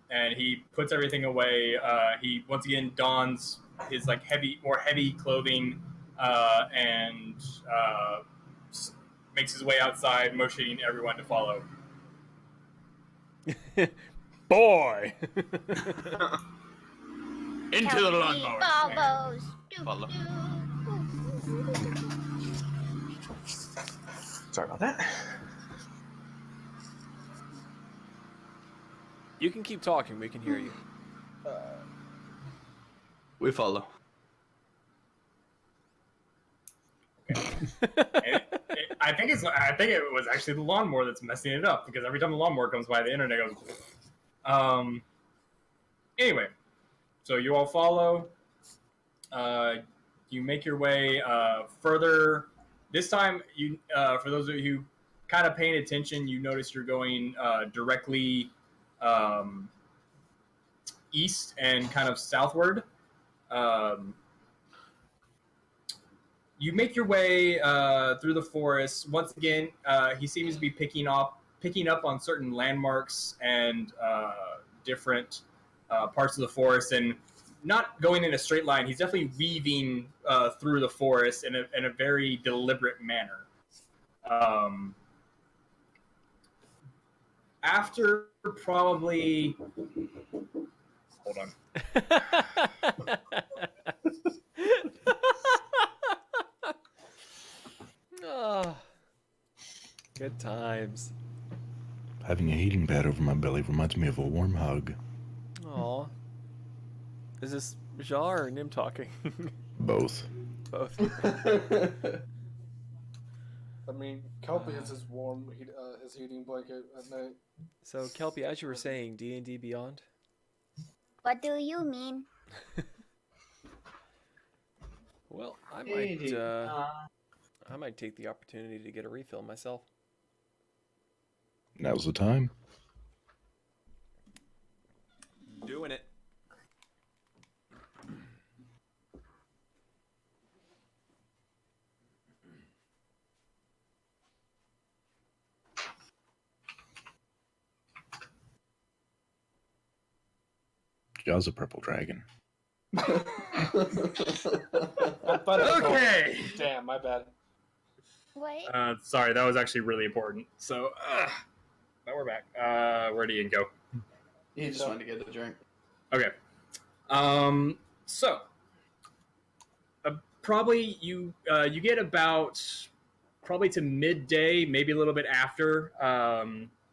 and he puts everything away, he once again dons his like more heavy clothing, and makes his way outside, motioning everyone to follow. Boy! into the Kelpi lawnmower. follows. Follow. Sorry about that. You can keep talking. We can hear you. We follow. I think it was actually the lawnmower that's messing it up because every time the lawnmower comes by, the internet goes. Anyway, so you all follow. You make your way further. This time, you for those of you kind of paying attention, you notice you're going directly east and kind of southward. You make your way through the forest. Once again, he seems to be picking up on certain landmarks and different parts of the forest, and not going in a straight line. He's definitely weaving through the forest in a very deliberate manner. After probably, hold on. Oh, good times. Having a heating pad over my belly reminds me of a warm hug. Aw. Is this Jar or Nim talking? Both. Both. I mean, Kelpi has his warm, his heating blanket at night. So, Kelpi, as you were saying, D&D Beyond? What do you mean? Well, I might take the opportunity to get a refill myself. Now's the time. Doing it. Jaws a purple dragon. Okay. Damn, my bad. What? Sorry, that was actually really important. So, but we're back. Where do you go? He just wanted to get a drink. Okay. So, probably you get about probably to midday, maybe a little bit after,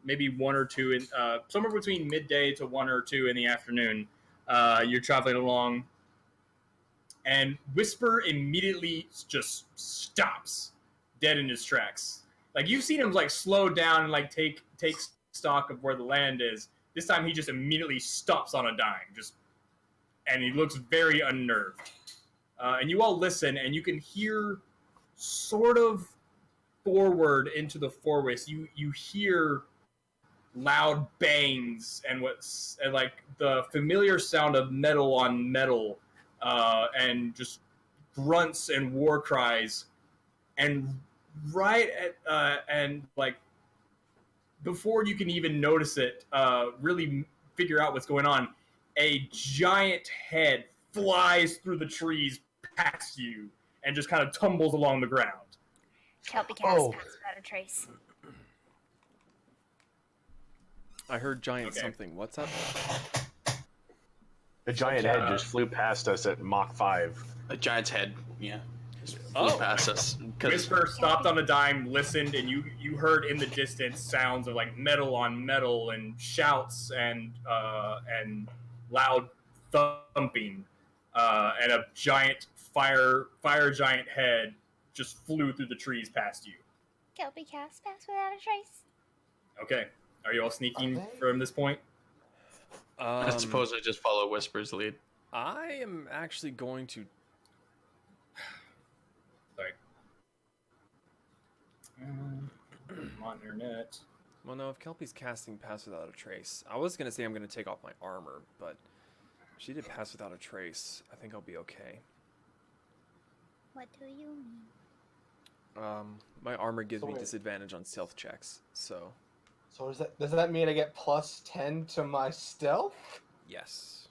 maybe 1 or 2 in somewhere between midday to 1 or 2 in the afternoon. You're traveling along, and Whisper immediately just stops dead in his tracks. Like, you've seen him like slow down and like take stock of where the land is. This time he just immediately stops on a dime, and he looks very unnerved. And you all listen, and you can hear sort of forward into the forest. You hear loud bangs and like the familiar sound of metal on metal, and just grunts and war cries. And right at and like before you can even notice it, really figure out what's going on, a giant head flies through the trees past you and just kind of tumbles along the ground. Kelpi cast pass without a trace. I heard giant something. What's up? The giant head just flew past us at Mach 5. A giant's head, yeah. Just flew past us. Whisper stopped on a dime, listened, and you heard in the distance sounds of like metal on metal and shouts and loud thumping, and a giant fire giant head just flew through the trees past you. Kelpi cast pass without a trace. Okay, are you all sneaking from this point? I suppose I just follow Whisper's lead. I am actually going to. Sorry. On internet. Well, no, if Kelpi's casting Pass Without a Trace, I was going to say I'm going to take off my armor, but if she did Pass Without a Trace, I think I'll be okay. What do you mean? My armor gives me disadvantage on stealth checks, so. So does that mean I get plus 10 to my stealth? Yes.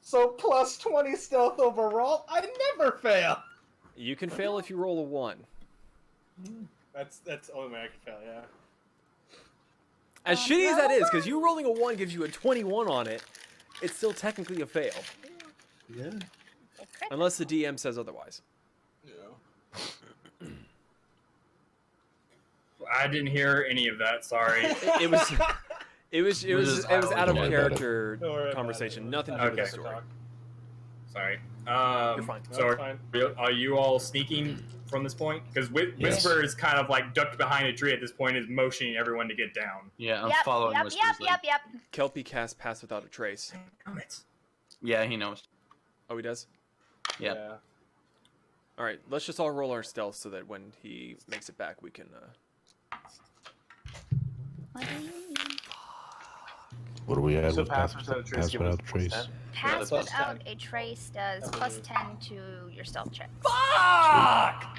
So plus 20 stealth overall? I never fail! You can fail if you roll a 1. That's the only way I can fail, yeah. As shitty as that is, because you rolling a 1 gives you a 21 on it, it's still technically a fail. Yeah. Unless the DM says otherwise. Yeah. I didn't hear any of that. Sorry. It was out of character conversation. Nothing to do with the story. Sorry. You're fine. So No, fine. are you all sneaking from this point? Because Whisper is kind of like ducked behind a tree at this point, is motioning everyone to get down. Yeah, I'm Yep, following yep, Whisper's lead. yep. Kelpi casts Pass Without a Trace. Damn it. Yeah, he knows. Oh, he does? Yeah. Yeah. All right, let's just all roll our stealth so that when he makes it back, we can... What do you mean? What do we add So with pass without a trace. pass give without us a trace? +10. Pass plus without 10. a trace does plus 10 to your stealth check. Fuck!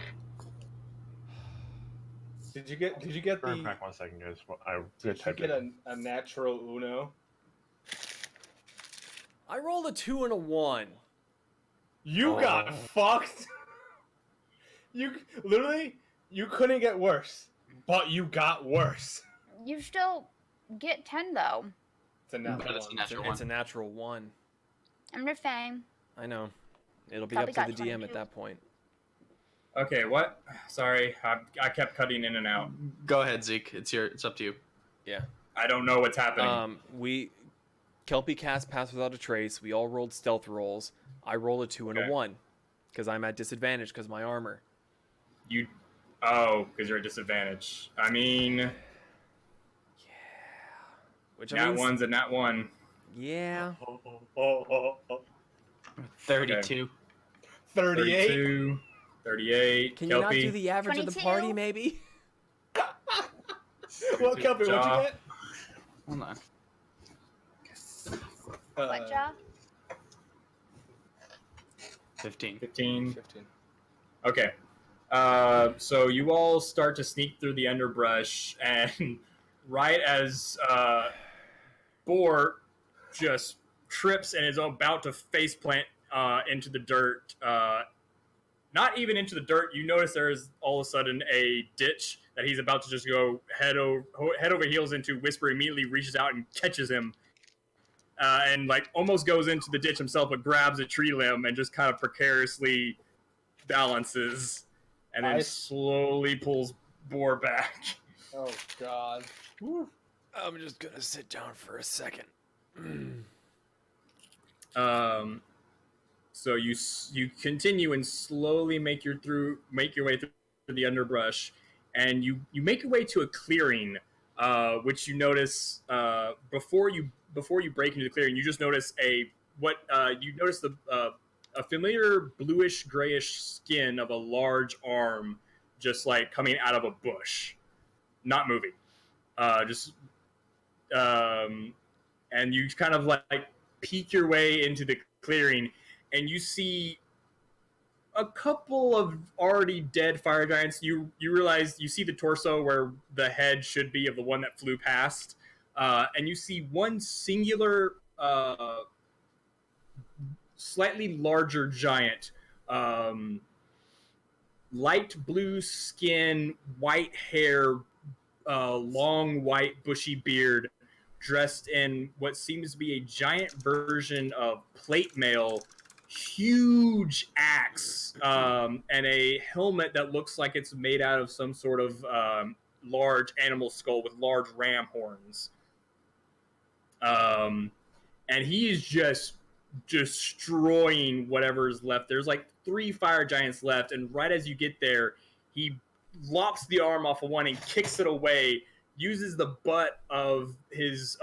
Did you get Burn the? back 1 second, guys. Did you get a natural Uno? I rolled a 2 and a 1. You Oh. got fucked. You literally you couldn't get worse, but you got worse. You still get 10 though. It's a natural But it's a one. natural It's a one. natural 1. I'm just saying. I know. It'll be Probably up to got the DM at 22. that point. Okay, what? Sorry, I kept cutting in and out. Go ahead, Zeke. It's up to you. I don't know what's happening. Kelpi cast Pass Without a Trace. We all rolled stealth rolls. I roll a 2 and a Okay. 1 because I'm at disadvantage because my armor. Because you're at disadvantage. I mean, Which nat means, one's a nat one. yeah. 32. 38. 32, 38. Can Kelpi. you not do the average of the 22? party, maybe? Well, Kelpi, what'd you Jaw. get? Hold on. What, Jaw? 15. 15. 15. Okay. So you all start to sneak through the underbrush, and right as Boar just trips and is about to faceplant into the dirt, not even into the dirt, you notice there is all of a sudden a ditch that he's about to just go head over heels into. Whisper immediately reaches out and catches him, and like almost goes into the ditch himself, but grabs a tree limb and just kind of precariously balances, and then Nice. slowly pulls Boar back. Oh God. Woo. I'm just gonna sit down for a second. So you continue and slowly make your way through the underbrush, and you make your way to a clearing, which you notice before you break into the clearing. You just notice a familiar bluish grayish skin of a large arm, just like coming out of a bush, not moving, and you kind of like peek your way into the clearing, and you see a couple of already dead fire giants. You realize you see the torso where the head should be of the one that flew past, and you see one singular, slightly larger giant, light blue skin, white hair, long white bushy beard, dressed in what seems to be a giant version of plate mail, huge axe, and a helmet that looks like it's made out of some sort of large animal skull with large ram horns. And he is just destroying whatever's left. There's like 3 fire giants left, and right as you get there, he lops the arm off of one and kicks it away, uses the butt of his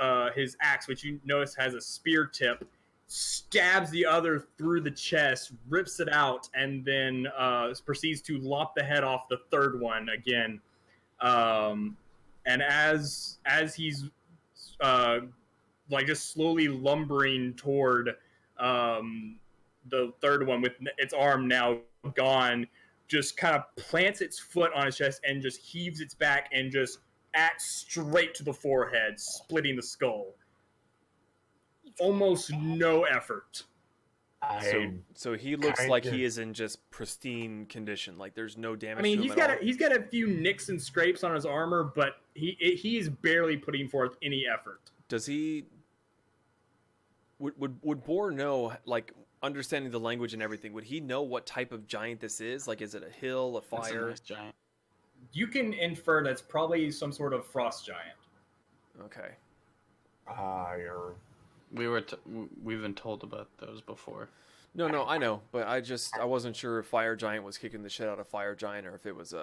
axe, which you notice has a spear tip, stabs the other through the chest, rips it out, and then proceeds to lop the head off the third one again. And as he's like just slowly lumbering toward the third one with its arm now gone, just kind of plants its foot on its chest and just heaves its back and just axe straight to the forehead, splitting the skull. Almost no effort. So he looks like kinda- he is in just pristine condition. Like there's no damage. I mean, to he's him at all. he's got a few nicks and scrapes on his armor, but he is barely putting forth any effort. Does he? Would Boar know, like understanding the language and everything? Would he know what type of giant this is? Like, is it a hill, a That's a fire? nice giant. You can infer that's probably some sort of frost giant. Okay. Fire. We've been told about those before. No, I know, but I wasn't sure if Fire Giant was kicking the shit out of Fire Giant or if it was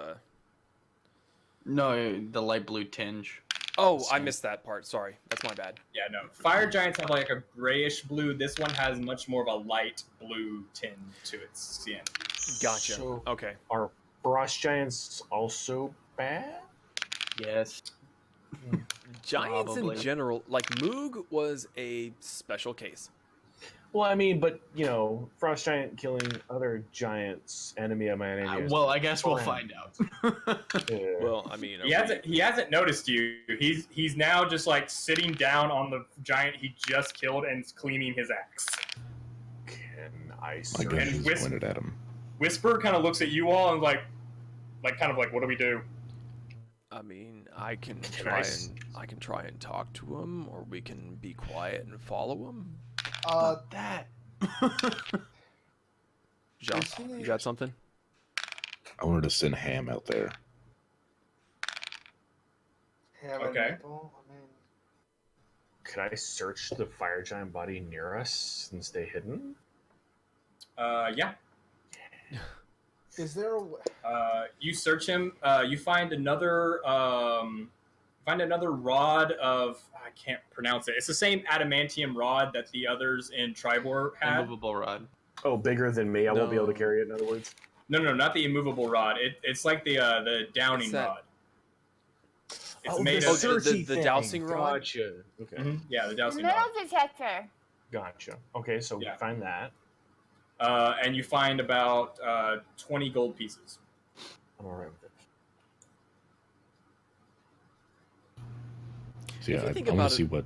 No, the light blue tinge. Oh, I missed that part. Sorry, that's my bad. Yeah, no. Fire giants have like a grayish blue. This one has much more of a light blue tint to its skin. Gotcha. So, Okay. Are frost giants also bad? Yes. Giants Probably. in general, like Moog was a special case. Well, I mean, but frost giant killing other giants, enemy of my enemy. Well, I guess we'll find out. Well, I mean, He hasn't noticed you. He's now just like sitting down on the giant he just killed and cleaning his axe. Can I My search? gun is pointed at him. Whisper kind of looks at you all and like kind of like, what do we do? I mean, I can try and talk to him, or we can be quiet and follow him. That. John, you got something? I wanted to send Ham out there. Okay. Could I search the fire giant body near us and stay hidden? Yeah. Is there a You search him. You find another rod of, I can't pronounce it. It's the same adamantium rod that the others in Tribor had. Immovable rod. Oh, bigger than me. I won't be able to carry it. In other words. No, not the immovable rod. It's like the downing that? rod. It's Oh, made the of searchy the thing. dowsing rod? Gotcha. Okay. Mhm, yeah, the dowsing Metal rod. detector. Gotcha. Okay, so Yeah. we find that. And you find about 20 gold pieces. I'm alright with it. So yeah, If you I think want about to see it- what.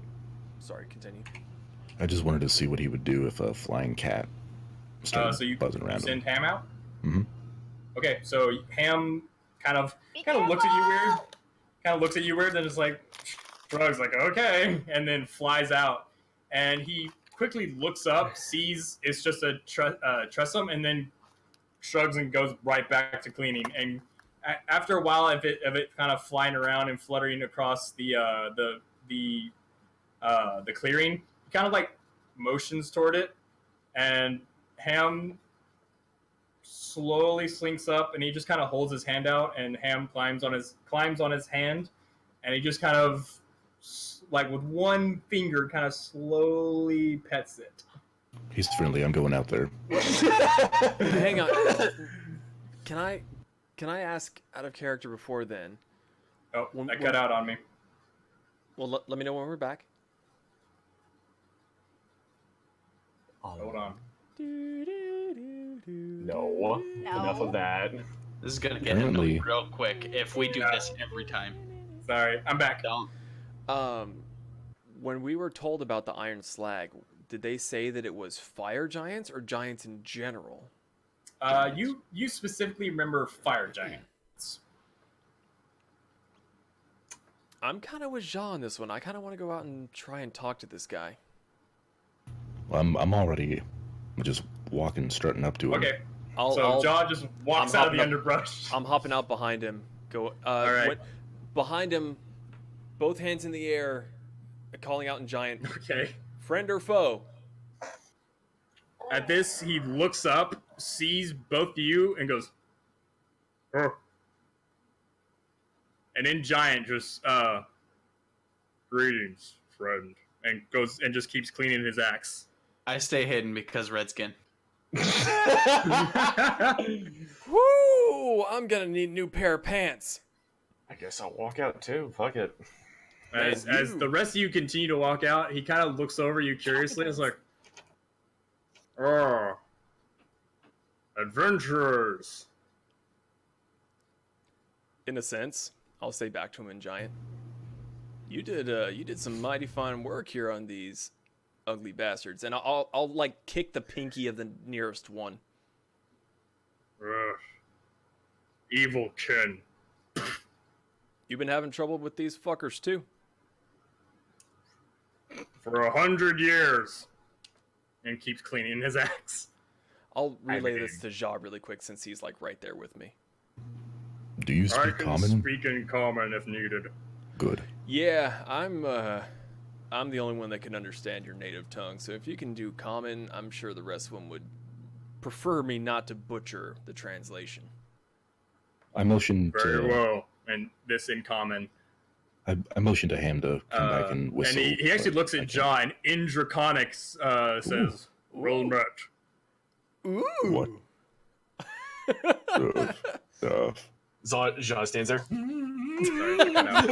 Sorry, continue. I just wanted to see what he would do if a flying cat started So you buzzing around him. send Ham out. Mhm. Okay, so Ham kind of looks at you weird. Kind of looks at you weird, then just like shrugs, like okay, and then flies out. And he quickly looks up, sees it's just a tressum, and then shrugs and goes right back to cleaning. And after a while of it kind of flying around and fluttering across the clearing, he kind of like motions toward it, and Ham slowly slinks up, and he just kind of holds his hand out, and Ham climbs on his hand, and he just kind of like with one finger kind of slowly pets it. He's friendly. I'm going out there. Hang on. Can I ask out of character before then? Oh, that cut out on me. Well, let me know when we're back. Hold on. No. Enough of that. This is gonna get Apparently- annoying real quick if we do this every time. Sorry, I'm back. Don't. When we were told about the Iron Slag, did they say that it was fire giants or giants in general? You specifically remember fire giants. I'm kind of with Jean on this one. I kind of want to go out and try and talk to this guy. Well, I'm already just walking, strutting up to him. Okay. I'll Jaw just walks I'm out of the hopping underbrush. I'm hopping out behind him. Go. All right. Behind him, both hands in the air, calling out in giant. Okay. Friend or foe? At this, he looks up, sees both of you, and goes, "Oh." And in giant, just greetings, friend, and goes and just keeps cleaning his axe. I stay hidden because redskin. Woo! I'm gonna need a new pair of pants. I guess I'll walk out too. Fuck it. As the rest of you continue to walk out, he kind of looks over you curiously. It's like, "Oh, adventurers." In a sense, I'll say back to him in giant. You did some mighty fine work here on these ugly bastards, and I'll like kick the pinky of the nearest one. Evil kin. You've been having trouble with these fuckers too. For 100 years. And keeps cleaning his axe. I'll relay this to Ja really quick since he's like right there with me. Do you I speak can common? speak in common if needed. Good. Yeah, I'm the only one that can understand your native tongue. So if you can do common, I'm sure the rest of them would prefer me not to butcher the translation. I motioned Very to well. And this in common. I motioned to Ham to come back and whistle. And he actually but looks I at can't. Jaw and in Draconics says, roll match. Ooh. What? Jean stands there. Sorry, I cut out.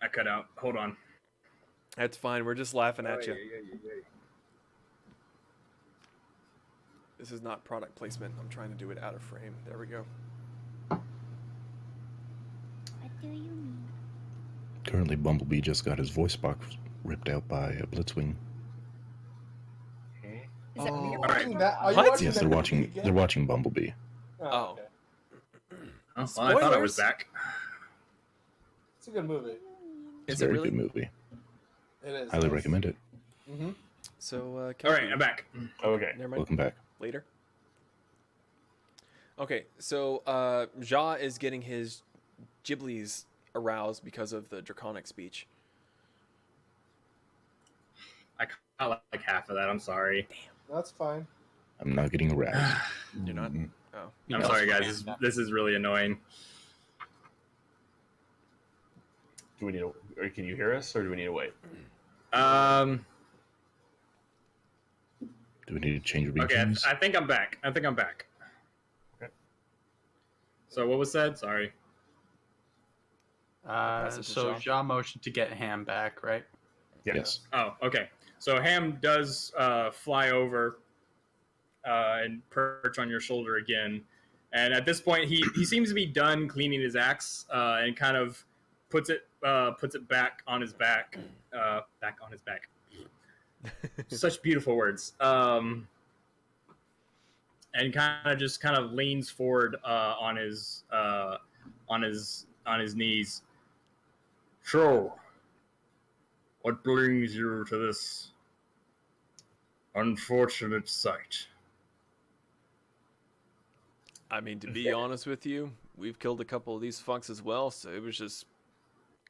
I cut out. Hold on. That's fine. We're just laughing at you. This is not product placement. I'm trying to do it out of frame. There we go. What do you mean? Currently, Bumblebee just got his voice box ripped out by a Blitzwing. Is it me? All right. Are you What? watching Yes, that they're movie watching. again? They're watching Bumblebee. Oh. Okay. Oh, well, I thought I was Spoilers. back. It's a good movie. It's Is a it very really? good movie. It is. Highly recommend it. Mm-hmm. So, All Kelpi, right, I'm back. Okay. Never mind. Welcome back. Later. Okay, so Ja is getting his Ghiblies aroused because of the draconic speech. I caught like half of that. I'm sorry. That's fine. I'm not getting aroused. You're not? Mm. Oh. I'm sorry, guys. This is really annoying. Do we need to? Or can you hear us, or do we need to wait? Do we need to change Okay, regions? I think I'm back. Okay. So what was said? Sorry. pass it to So Jean. Jean motioned to get Ham back, right? Yes. Oh, okay. So Ham does fly over and perch on your shoulder again, and at this point he seems to be done cleaning his axe and kind of puts it back on his back, Such beautiful words. And kind of leans forward on his knees. So, what brings you to this unfortunate sight? I mean, to be honest with you, we've killed a couple of these fucks as well, so it was just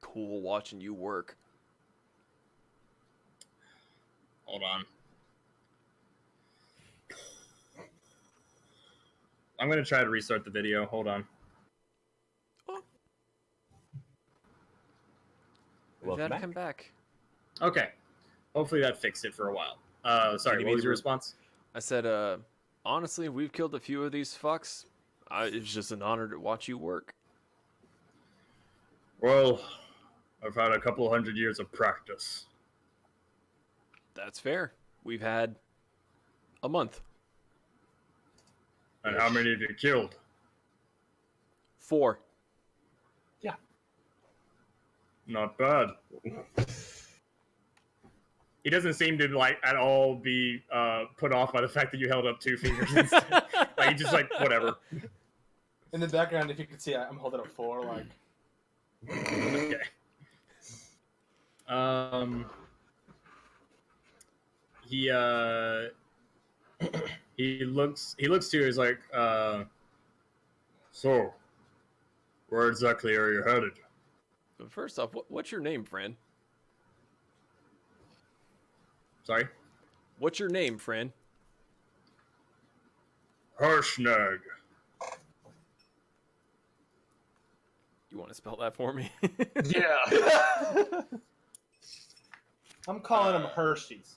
cool watching you work. Hold on. I'm going to try to restart the video. Hold on. We've got to come back. Okay. Hopefully that fixed it for a while. Sorry, what was your response? I said, honestly, we've killed a few of these fucks. It's just an honor to watch you work. Well, I've had a couple 100 years of practice. That's fair. We've had a month. And how many have you killed? 4. Not bad. He doesn't seem to at all be put off by the fact that you held up 2 fingers instead. He just whatever. In the background, if you could see, I'm holding up 4. Okay. He looks to you. He's like, so, where exactly are you headed? But first off, what's your name, friend? Sorry? What's your name, friend? Harshnag. You want to spell that for me? Yeah. I'm calling them Hershey's.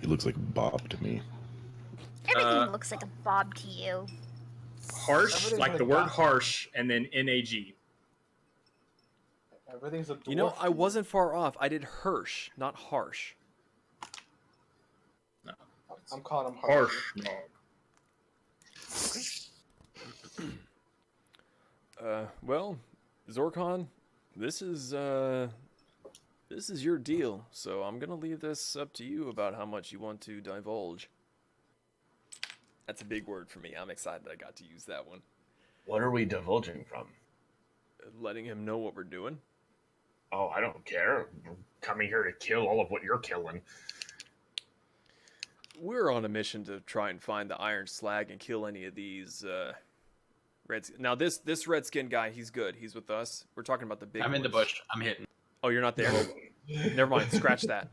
He looks like Bob to me. Everything looks like a bob to you. Harsh, Everything's like the like word that. harsh, and then N-A-G. Everything's a dwarf. You know, I wasn't far off. I did Hirsch, not harsh. I'm calling them Harshnag. Well, Zorkon, this is your deal, so I'm gonna leave this up to you about how much you want to divulge. That's a big word for me. I'm excited I got to use that one. What are we divulging from? Letting him know what we're doing. Oh, I don't care. We're coming here to kill all of what you're killing. We're on a mission to try and find the Iron Slag and kill any of these Now this redskin guy, he's good. He's with us. We're talking about the big. I'm in the ones. bush. I'm hitting. Oh, you're not there. Never mind. Scratch that.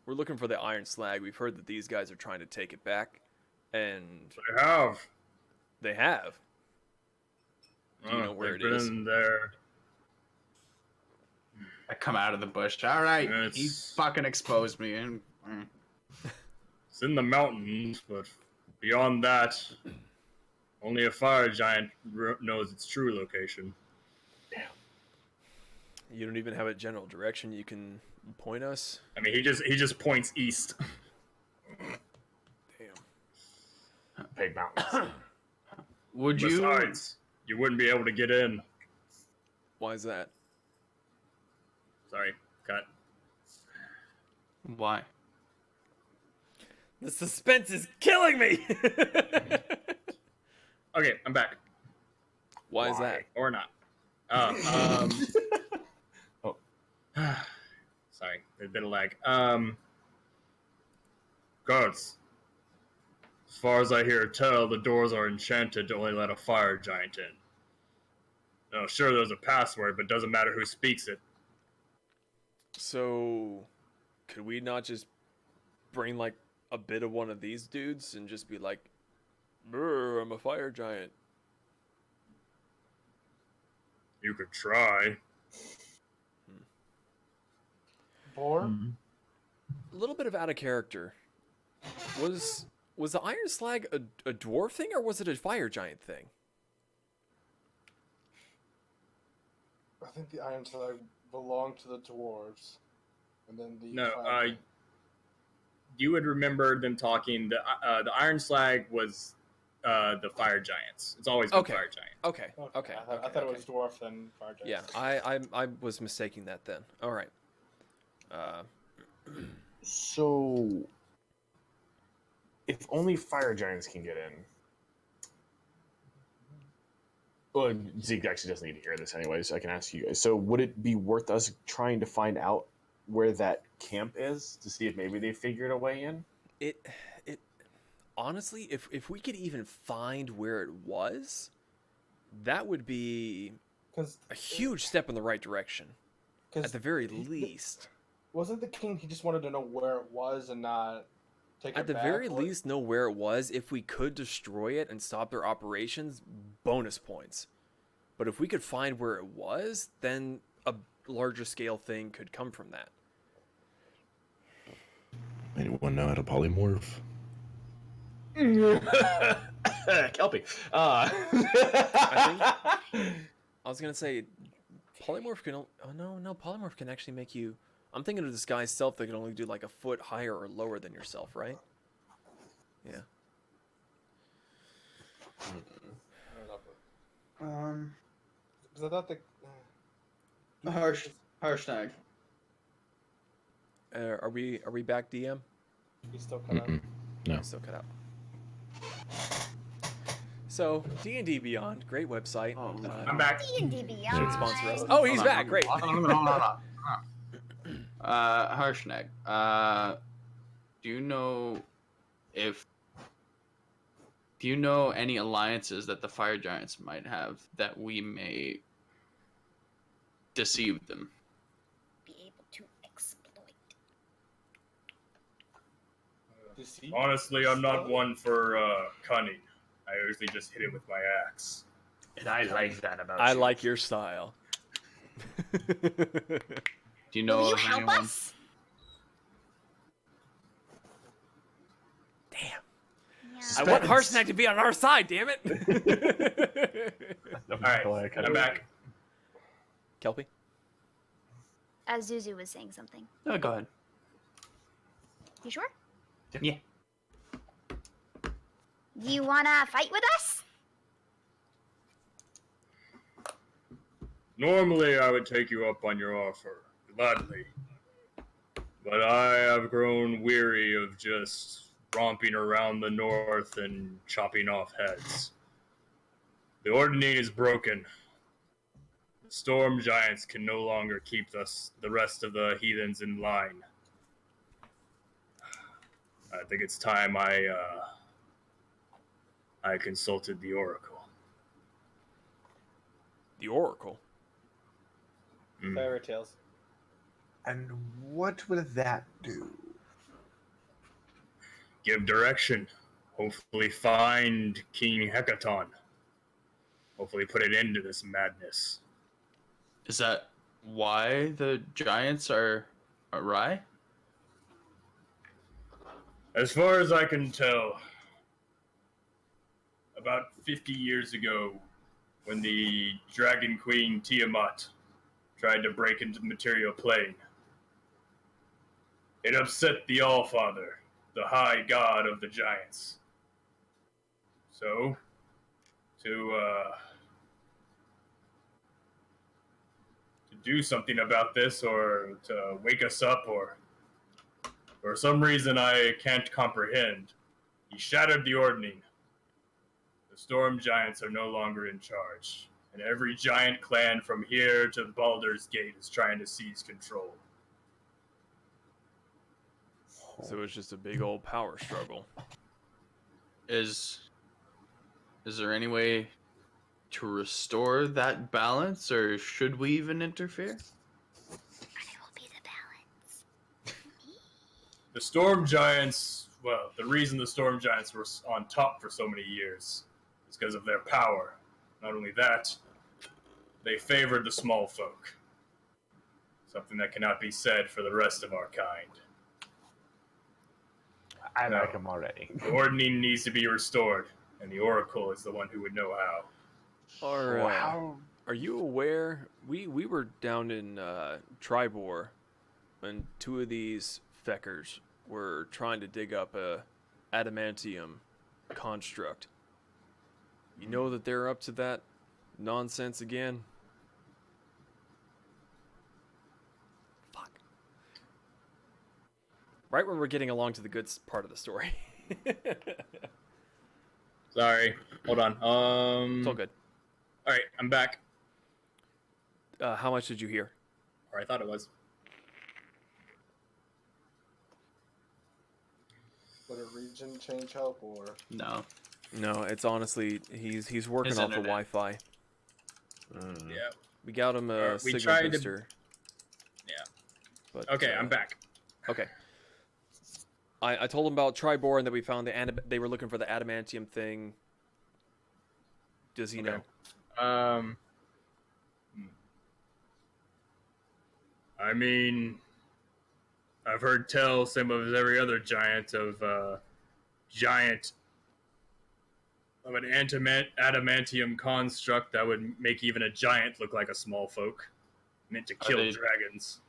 We're looking for the Iron Slag. We've heard that these guys are trying to take it back, and They have. they have. Do you know where they've it is? been there. I come out of the bush. All right, It's- he fucking exposed me. And It's in the mountains, but beyond that, only a fire giant knows its true location. You don't even have a general direction you can point us. I mean, he just points east. Damn. Big mountains. would you? Besides, you wouldn't be able to get in. Why is that? Sorry, cut. Why? The suspense is killing me. Okay, I'm back. Why is that? Or not. Oh. Sorry, there's been a lag. Guards. As far as I hear tell, the doors are enchanted to only let a fire giant in. Now, sure, there's a password, but doesn't matter who speaks it. So, could we not just bring like a bit of one of these dudes and just be like, "Brr, I'm a fire giant." You could try. Boar? A little bit of out of character. Was the Iron Slag a dwarf thing or was it a fire giant thing? I think the Iron Slag belonged to the dwarves. And then the No, fire- you would remember them talking. The Iron Slag was the fire giants. It's always been Okay. fire giant. Okay. I thought it was dwarf and fire giant. Yeah, I was mistaking that then. All right. So, if only fire giants can get in. Well, Zeke actually doesn't need to hear this anyways. I can ask you guys. So, would it be worth us trying to find out where that camp is to see if maybe they figured a way in? It honestly, if we could even find where it was, that would be Because a huge step in the right direction. At the very least. wasn't the king? He just wanted to know where it was and not take it At the back, very or- least, know where it was. If we could destroy it and stop their operations, bonus points. But if we could find where it was, then a larger scale thing could come from that. Anyone know how to polymorph? Kelpi. I was gonna say, polymorph can. Oh no, polymorph can actually make you. I'm thinking of disguise self that can only do like a foot higher or lower than yourself, right? Yeah. Because I thought the Harshnag. Are we back, DM? he's still cut out. No. Still cut out. So D&D Beyond, great website. I'm back. D&D Beyond. Sponsor us. Oh, he's back. Great. Hold on. Harshnag. Do you know any alliances that the fire giants might have that we may deceive them? Be able to exploit. Deceit? Honestly, I'm not one for cunning. I usually just hit it with my axe. And I like that about I you. like your style. Do you know Will you of help anyone? us? Damn. Yeah. I want Harshnag to be on our side, damn it. All right, I'm back. Kelpi? Zuzu was saying something. No, go ahead. You sure? Yeah. Do you wanna fight with us? Normally, I would take you up on your offer, gladly. But I have grown weary of just romping around the north and chopping off heads. The ordning is broken. The storm giants can no longer keep the rest of the heathens in line. I think it's time I I consulted the Oracle. The Oracle? Mm. Fairy tales. And what will that do? Give direction. Hopefully find King Hecaton. Hopefully put an end to this madness. Is that why the giants are awry? As far as I can tell, about 50 years ago, when the Dragon Queen Tiamat tried to break into the material plane, it upset the Allfather, the high god of the giants. So, to do something about this, or to wake us up, or for some reason I can't comprehend, he shattered the ordning. The storm giants are no longer in charge, and every giant clan from here to Baldur's Gate is trying to seize control. So it's just a big old power struggle. Is there any way to restore that balance, or should we even interfere? And it will be the balance. The storm giants, well, the reason the storm giants were on top for so many years is because of their power. Not only that, they favored the small folk. Something that cannot be said for the rest of our kind. I like him already. The ordning needs to be restored, and the Oracle is the one who would know how. Are you aware? We were down in Tribor when two of these feckers were trying to dig up a adamantium construct. You know that they're up to that nonsense again? Fuck. Right when we're getting along to the good part of the story. Sorry, hold on. It's all good. All right, I'm back. How much did you hear? Or I thought it was. Would a region change help, or No. No, it's honestly he's working His off the internet. Wi-Fi. Yeah. We got him a We signal tried to- booster. Yeah. But, Okay, I'm back. Okay. I told him about Tribor and that we found they were looking for the adamantium thing. Does he know? I mean, I've heard tell same as every other giant of an adamantium construct that would make even a giant look like a small folk, meant to kill dragons.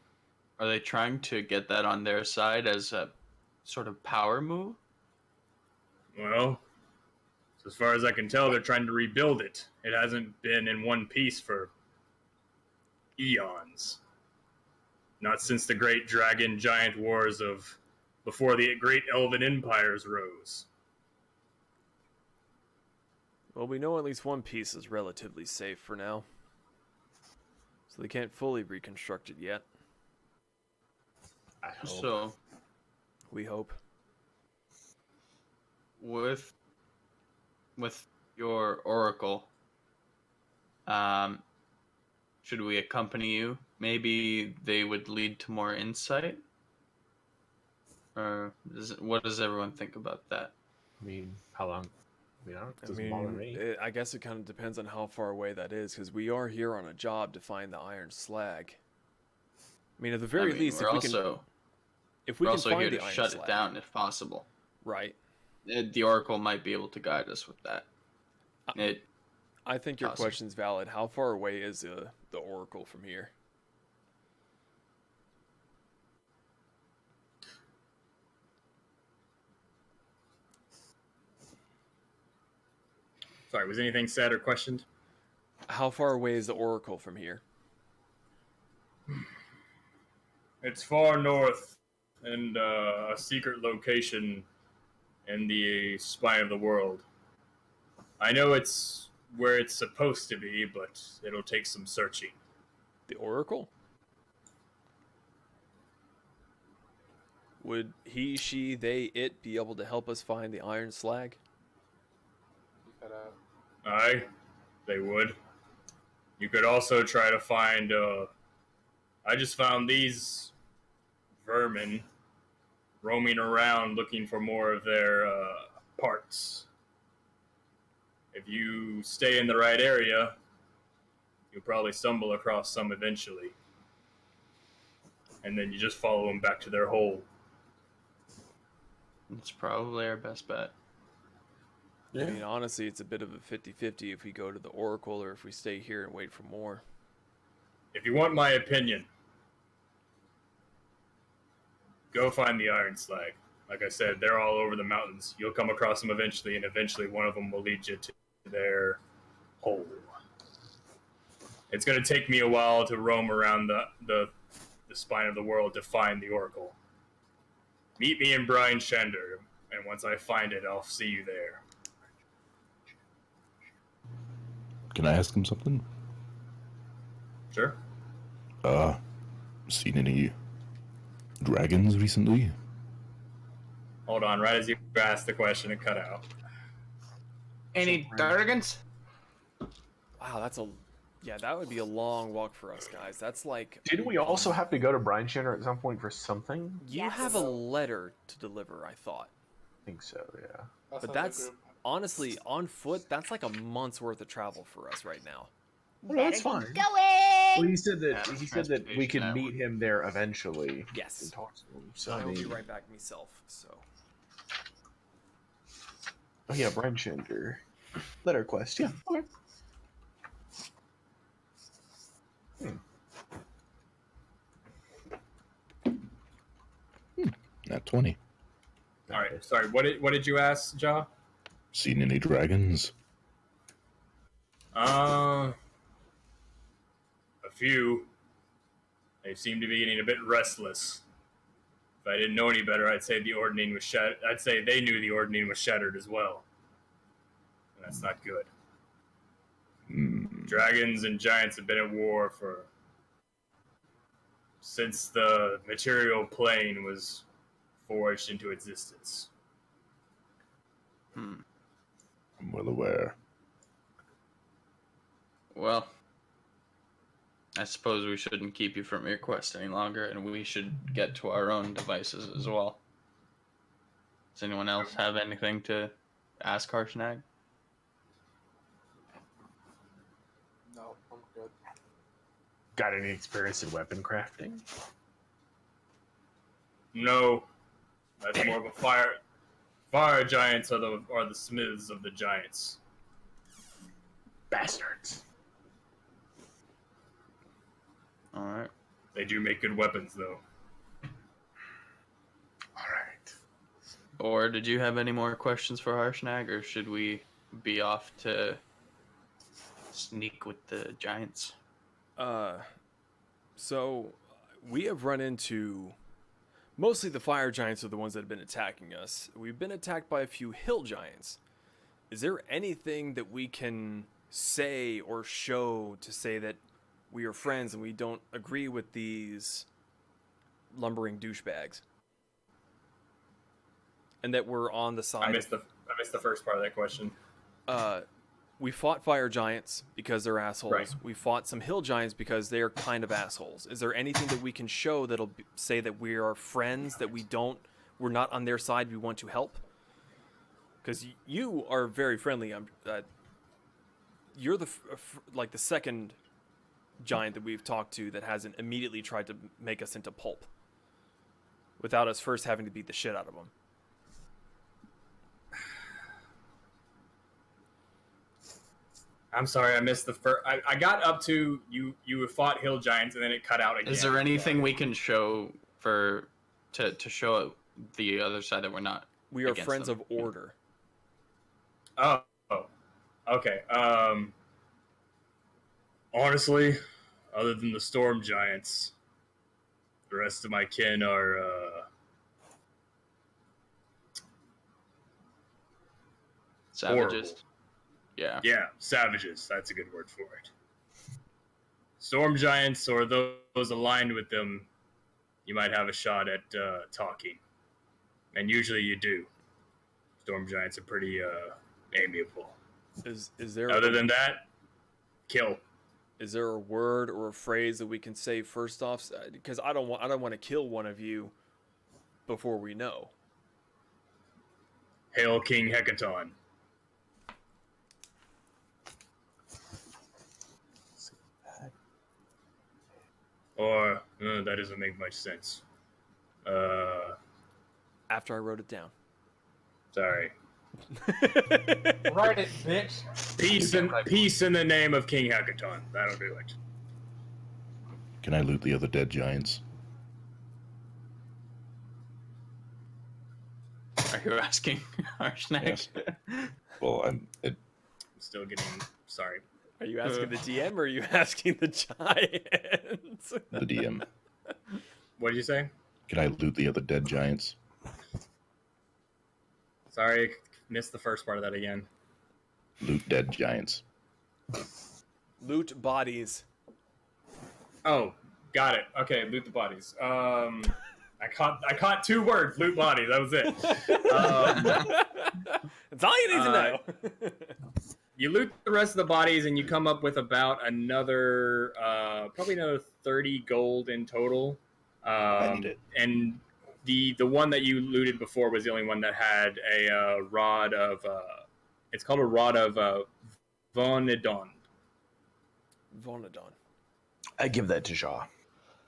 Are they trying to get that on their side as a sort of power move? Well, as far as I can tell, they're trying to rebuild it. It hasn't been in one piece for eons. Not since the great dragon giant wars of before the great elven empires rose. Well, we know at least one piece is relatively safe for now. So they can't fully reconstruct it yet. I hope. So, We hope. with your oracle, should we accompany you? Maybe they would lead to more insight? Or what does everyone think about that? I mean, how long? I I mean, I guess it kind of depends on how far away that is, because we are here on a job to find the iron slag. I mean, at the very least, if we can find here the to iron shut slag, it down if possible. right? The oracle might be able to guide us with that. I think your Possible. question's valid. How far away is the oracle from here? Sorry, was anything said or questioned? How far away is the oracle from here? It's far north and a secret location in the spine of the world. I know it's where it's supposed to be, but it'll take some searching. The oracle? Would he, she, they, it be able to help us find the iron slag? cut out. Aye, they would. You could also try to find, I just found these vermin roaming around looking for more of their parts. If you stay in the right area, you'll probably stumble across some eventually. And then you just follow them back to their hole. It's probably our best bet. I mean, honestly, it's a bit of a 50-50 if we go to the Oracle or if we stay here and wait for more. If you want my opinion, go find the Iron Slag. Like I said, they're all over the mountains. You'll come across them eventually, and eventually one of them will lead you to their hole. It's going to take me a while to roam around the spine of the world to find the Oracle. Meet me in Brine Shander, and once I find it, I'll see you there. Can I ask him something? Sure. Seen any dragons recently? Hold on, right as you asked the question, it cut out. Any dragons? Wow, that would be a long walk for us, guys. That's like... Didn't we also have to go to Brine Shander at some point for something? You have a letter to deliver, I thought. I think so, yeah. But that's, honestly, on foot, that's like a month's worth of travel for us right now. Well, that's fine. Going! Well, he said that we could meet him there eventually. Yes. And talk to him. So, I will be right back myself, so... Oh yeah, Brine Shander. Letter quest, yeah. Okay. Nat 20. All right, sorry. What did you ask, Ja? Seen any dragons? A few. They seem to be getting a bit restless. If I didn't know any better, I'd say the Ordning was shattered. I'd say they knew the Ordning was shattered as well. And that's not good. Dragons and giants have been at war since the material plane was forged into existence. I'm well aware. Well, I suppose we shouldn't keep you from your quest any longer, and we should get to our own devices as well. Does anyone else have anything to ask Harshnag? No, I'm good. Got any experience in weapon crafting? No, that's more of a fire. Fire giants are the smiths of the giants. Bastards. Alright. They do make good weapons, though. Alright. Or did you have any more questions for Harshnag, or should we be off to sneak with the giants? So we have run into... Mostly the fire giants are the ones that have been attacking us. We've been attacked by a few hill giants. Is there anything that we can say or show to say that we are friends and we don't agree with these lumbering douchebags? And that we're on the side... I missed the first part of that question. We fought fire giants because they're assholes. Right. We fought some hill giants because they're kind of assholes. Is there anything that we can show that'll say that we are friends, that we're not on their side, we want to help? Because you are very friendly. You're the the second giant that we've talked to that hasn't immediately tried to make us into pulp without us first having to beat the shit out of them. I'm sorry, I missed the first. I got up to you fought hill giants and then it cut out again. Is there anything we can show to show the other side that we're not? We are against friends them? of order. Oh, okay. Honestly, other than the storm giants, the rest of my kin are Savages. horrible. Yeah. Savages. That's a good word for it. Storm giants or those aligned with them, you might have a shot at talking, and usually you do. Storm giants are pretty amiable. Is there Other than that, kill. is there a word or a phrase that we can say first off? Because I don't want to kill one of you before we know. Hail King Hecaton. Or that doesn't make much sense. After I wrote it down. Sorry. Write it, bitch. Peace in the name of King Hecaton. That'll do it. Can I loot the other dead giants? Are you asking Harshnag? Yes. Well, I'm Still getting sorry. Are you asking the DM or are you asking the giants? the DM. What did you say? Can I loot the other dead giants? Sorry, missed the first part of that again. Loot dead giants. Loot bodies. Oh, got it. Okay, loot the bodies. I caught 2 words. Loot bodies. That was it. That's all you need to know. You loot the rest of the bodies, and you come up with about another, probably another 30 gold in total. And the one that you looted before was the only one that had a rod of. It's called a rod of Vonedon. Vonedon. I give that to Shaw.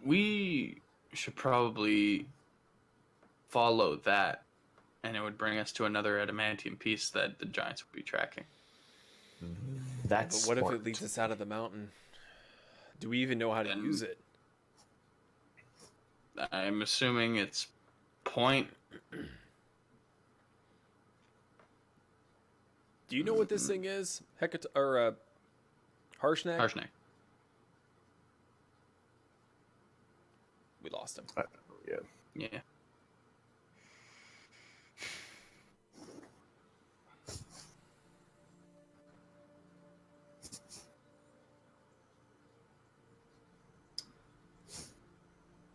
We should probably follow that, and it would bring us to another adamantium piece that the giants would be tracking. That's But what smart. if it leads us out of the mountain? Do we even know how to use it? I'm assuming it's point. Do you know what this thing is? Harshnag? Harshnag. We lost him. Yeah. Yeah.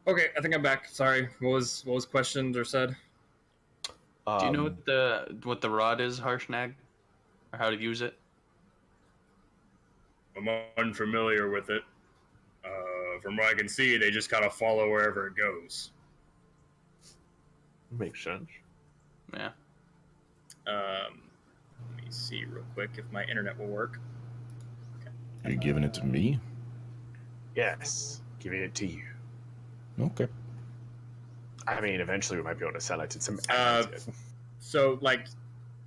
Okay, I think I'm back. Sorry. What was questioned or said? Do you know what the rod is, Harshnag? Or how to use it? I'm unfamiliar with it. From what I can see, they just kind of follow wherever it goes. Makes sense. Yeah. Let me see real quick if my internet will work. Are you giving it to me? Yes. Giving it to you. Okay. I mean, eventually we might be able to sell it to some. So, like,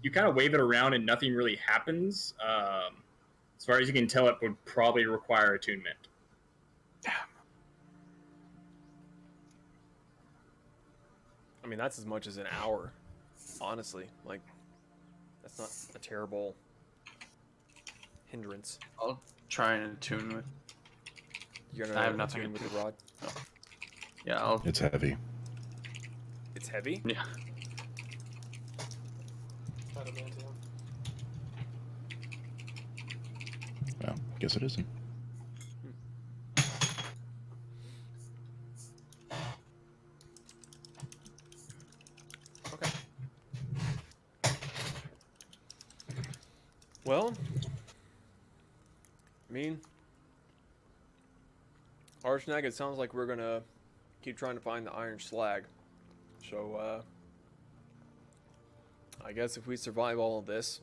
you kind of wave it around and nothing really happens. As far as you can tell, it would probably require attunement. I mean, that's as much as an hour, honestly. Like, that's not a terrible hindrance. I'll try and attune with. You're I gonna have nothing attune with the rod. Yeah, I'll. It's heavy. It's heavy. Yeah. Well, guess it isn't. Okay. Well, I mean, Harshnag, it sounds like we're gonna keep trying to find the iron slag. So, I guess if we survive all of this,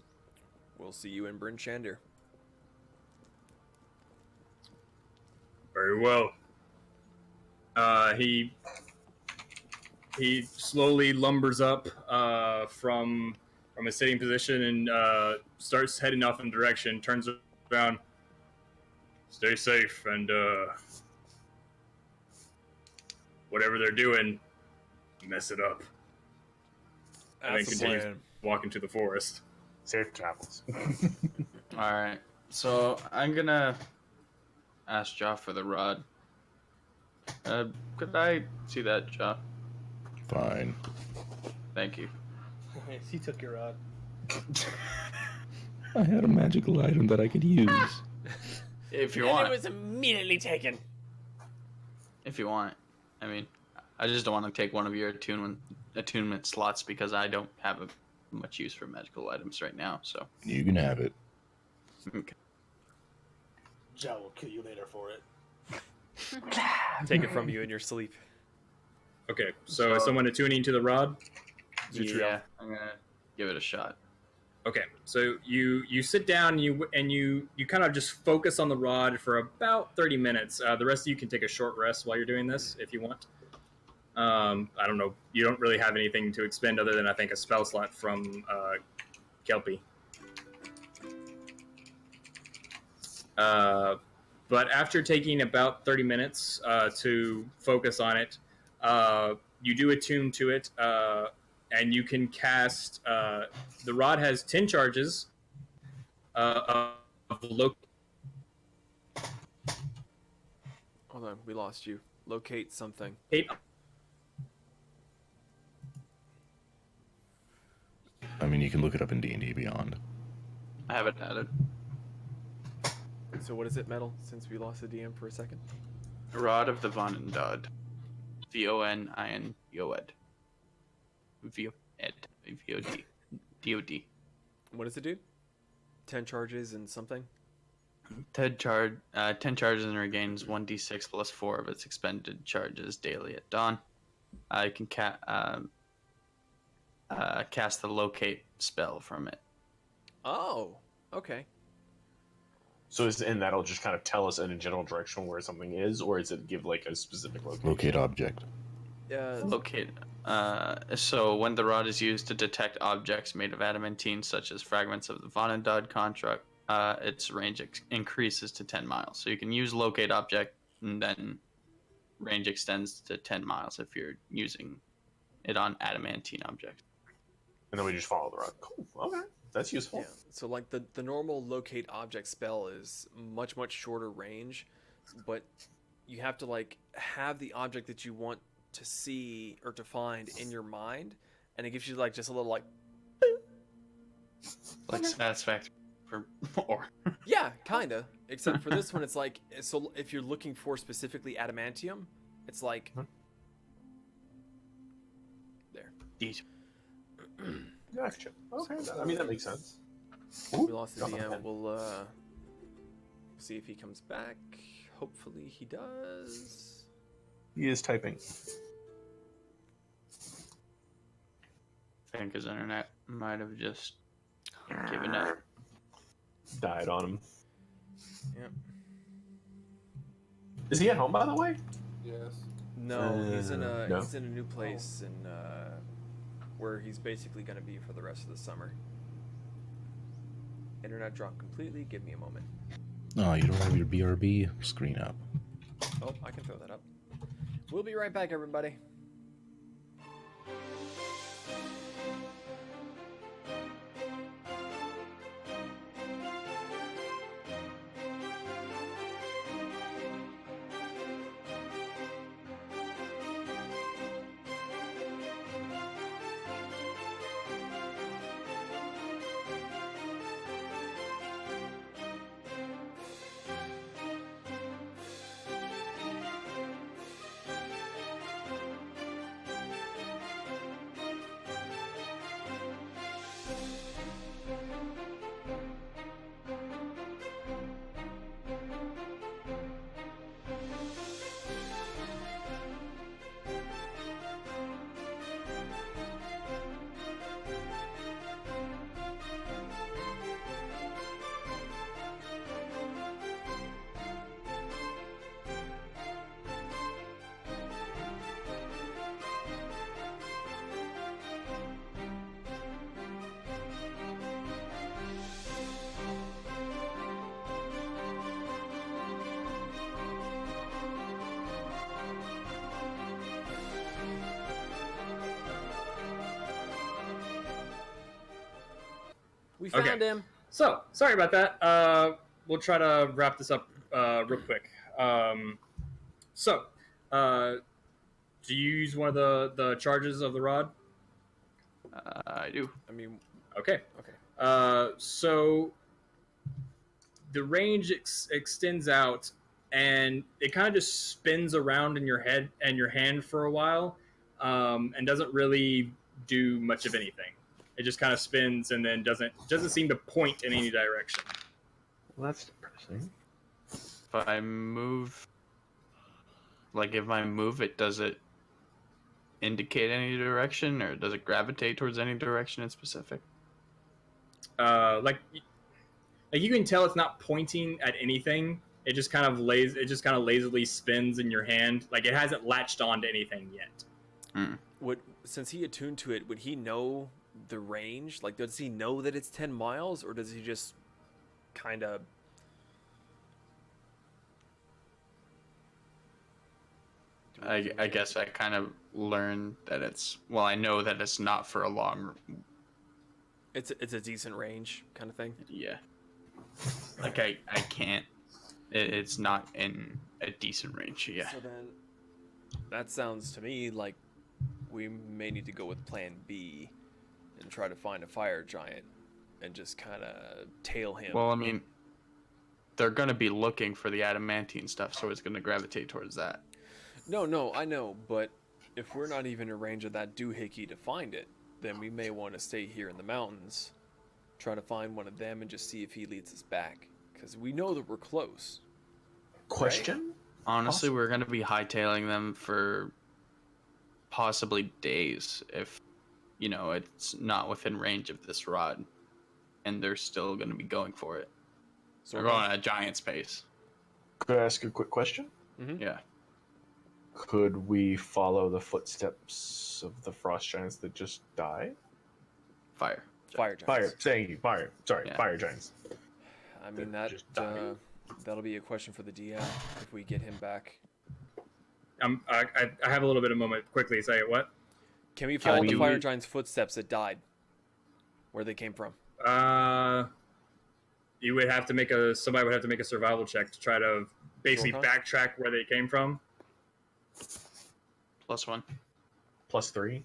we'll see you in Bryn Shander. Very well. He slowly lumbers up from a sitting position and starts heading off in the direction. Turns around. Stay safe and whatever they're doing, mess it up. And then That's the continues plan. walking to the forest. Safe travels. All right. So I'm gonna ask Ja for the rod. Could I see that, Ja? Fine. Thank you. He took your rod. I had a magical item that I could use. If you want. it was immediately taken. If you want. I mean, I just don't want to take one of your attunement slots because I don't have much use for magical items right now. So You can have it. Okay. Joe will kill you later for it. Take it from you in your sleep. Okay, so is someone attuning to the rod? Yeah, I'm gonna give it a shot. Okay, so you sit down and you kind of just focus on the rod for about 30 minutes. The rest of you can take a short rest while you're doing this if you want. I don't know. You don't really have anything to expend other than I think a spell slot from Kelpi. But after taking about 30 minutes to focus on it, you do attune to it, and you can cast. The rod has 10 charges of locate. Hold on, we lost you. Locate something. I mean, you can look it up in D&D Beyond. I have it added. So what is it, Metal, since we lost the DM for a second? Rod of the Vonindod. V-O-N-I-N-D-O-D. V-O-Ed. V-O-D. D-O-D. What does it do? 10 charges and something? 10 charges and regains 1d6 plus 4 of its expended charges daily at dawn. You can cast the locate spell from it. Oh, okay. So and that'll just kind of tell us in a general direction where something is, or is it give like a specific location? Locate object. Locate. So when the rod is used to detect objects made of adamantine, such as fragments of the Vonindod construct, its range increases to 10 miles. So you can use locate object, and then range extends to 10 miles if you're using it on adamantine objects. And then we just follow the rod. Cool. Okay. That's useful. Yeah. So like the normal locate object spell is much shorter range, but you have to like have the object that you want to see or to find in your mind, and it gives you like just a little like satisfactory for more. Yeah, kinda. Except for this one, it's like, so if you're looking for specifically adamantium, it's like there. Gotcha. Okay. I mean, that makes sense. We lost the DM. We'll see if he comes back. Hopefully he does. He is typing. I think his internet might have just given up. Died on him. Yep. Is he at home, by the way? Yes. No, he's in a no. he's in a new place and where he's basically going to be for the rest of the summer. Internet dropped completely. Give me a moment. Oh, you don't have your BRB screen up. Oh, I can throw that up. We'll be right back, everybody. We found him. So, sorry about that. We'll try to wrap this up real quick. Do you use one of the charges of the rod? I do. I mean, okay. So the range extends out, and it kind of just spins around in your head and your hand for a while, and doesn't really do much of anything. It just kind of spins and then doesn't seem to point in any direction. Well, that's depressing. If I move, like if I move it, does it indicate any direction, or does it gravitate towards any direction in specific? Like you can tell it's not pointing at anything. It just kind of lazily spins in your hand. Like it hasn't latched on to anything yet. Since he attuned to it, would he know the range? Like, does he know that it's 10 miles, or does he just kind of... I guess I kind of learned that it's... Well, I know that it's not for a long... It's a decent range kind of thing? Yeah. Like, I can't... It's not in a decent range, yeah. So then, that sounds to me like we may need to go with plan B and try to find a fire giant and just kind of tail him. Well, I mean, they're going to be looking for the adamantine stuff, so it's going to gravitate towards that. No, I know, but if we're not even in range of that doohickey to find it, then we may want to stay here in the mountains, try to find one of them and just see if he leads us back. Because we know that we're close. Question? Right? Honestly, we're going to be hightailing them for possibly days if, you know, it's not within range of this rod. And they're still going to be going for it. So they're going at a giant's pace. Could I ask a quick question? Mm-hmm. Yeah. Could we follow the footsteps of the frost giants that just died? Fire. Fire giants. Fire. Thank you. Fire. Sorry. Yeah. Fire giants. I mean, Just dying. that'll be a question for the DM if we get him back. I have a little bit of moment. Quickly, say what? Can we follow the we- fire giants' footsteps that died? Where they came from? You would have to somebody would have to make a survival check to try to basically Zorkon? backtrack where they came from. +1. +3.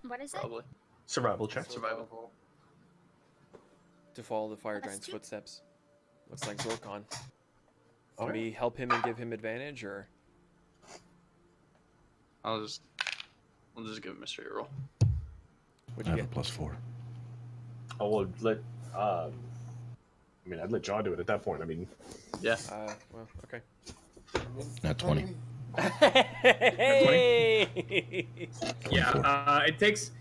What is it? Probably. Survival check. Survival. To follow the fire Plus giant's 2? footsteps. Looks like Zorkon. Okay. Can we help him and give him advantage, or? We'll just give him a straight roll. What'd I you have get? a +4. I would let. I mean, I'd let John do it at that point. I mean, Yeah. Well, okay. Not 20. Hey! Yeah, it takes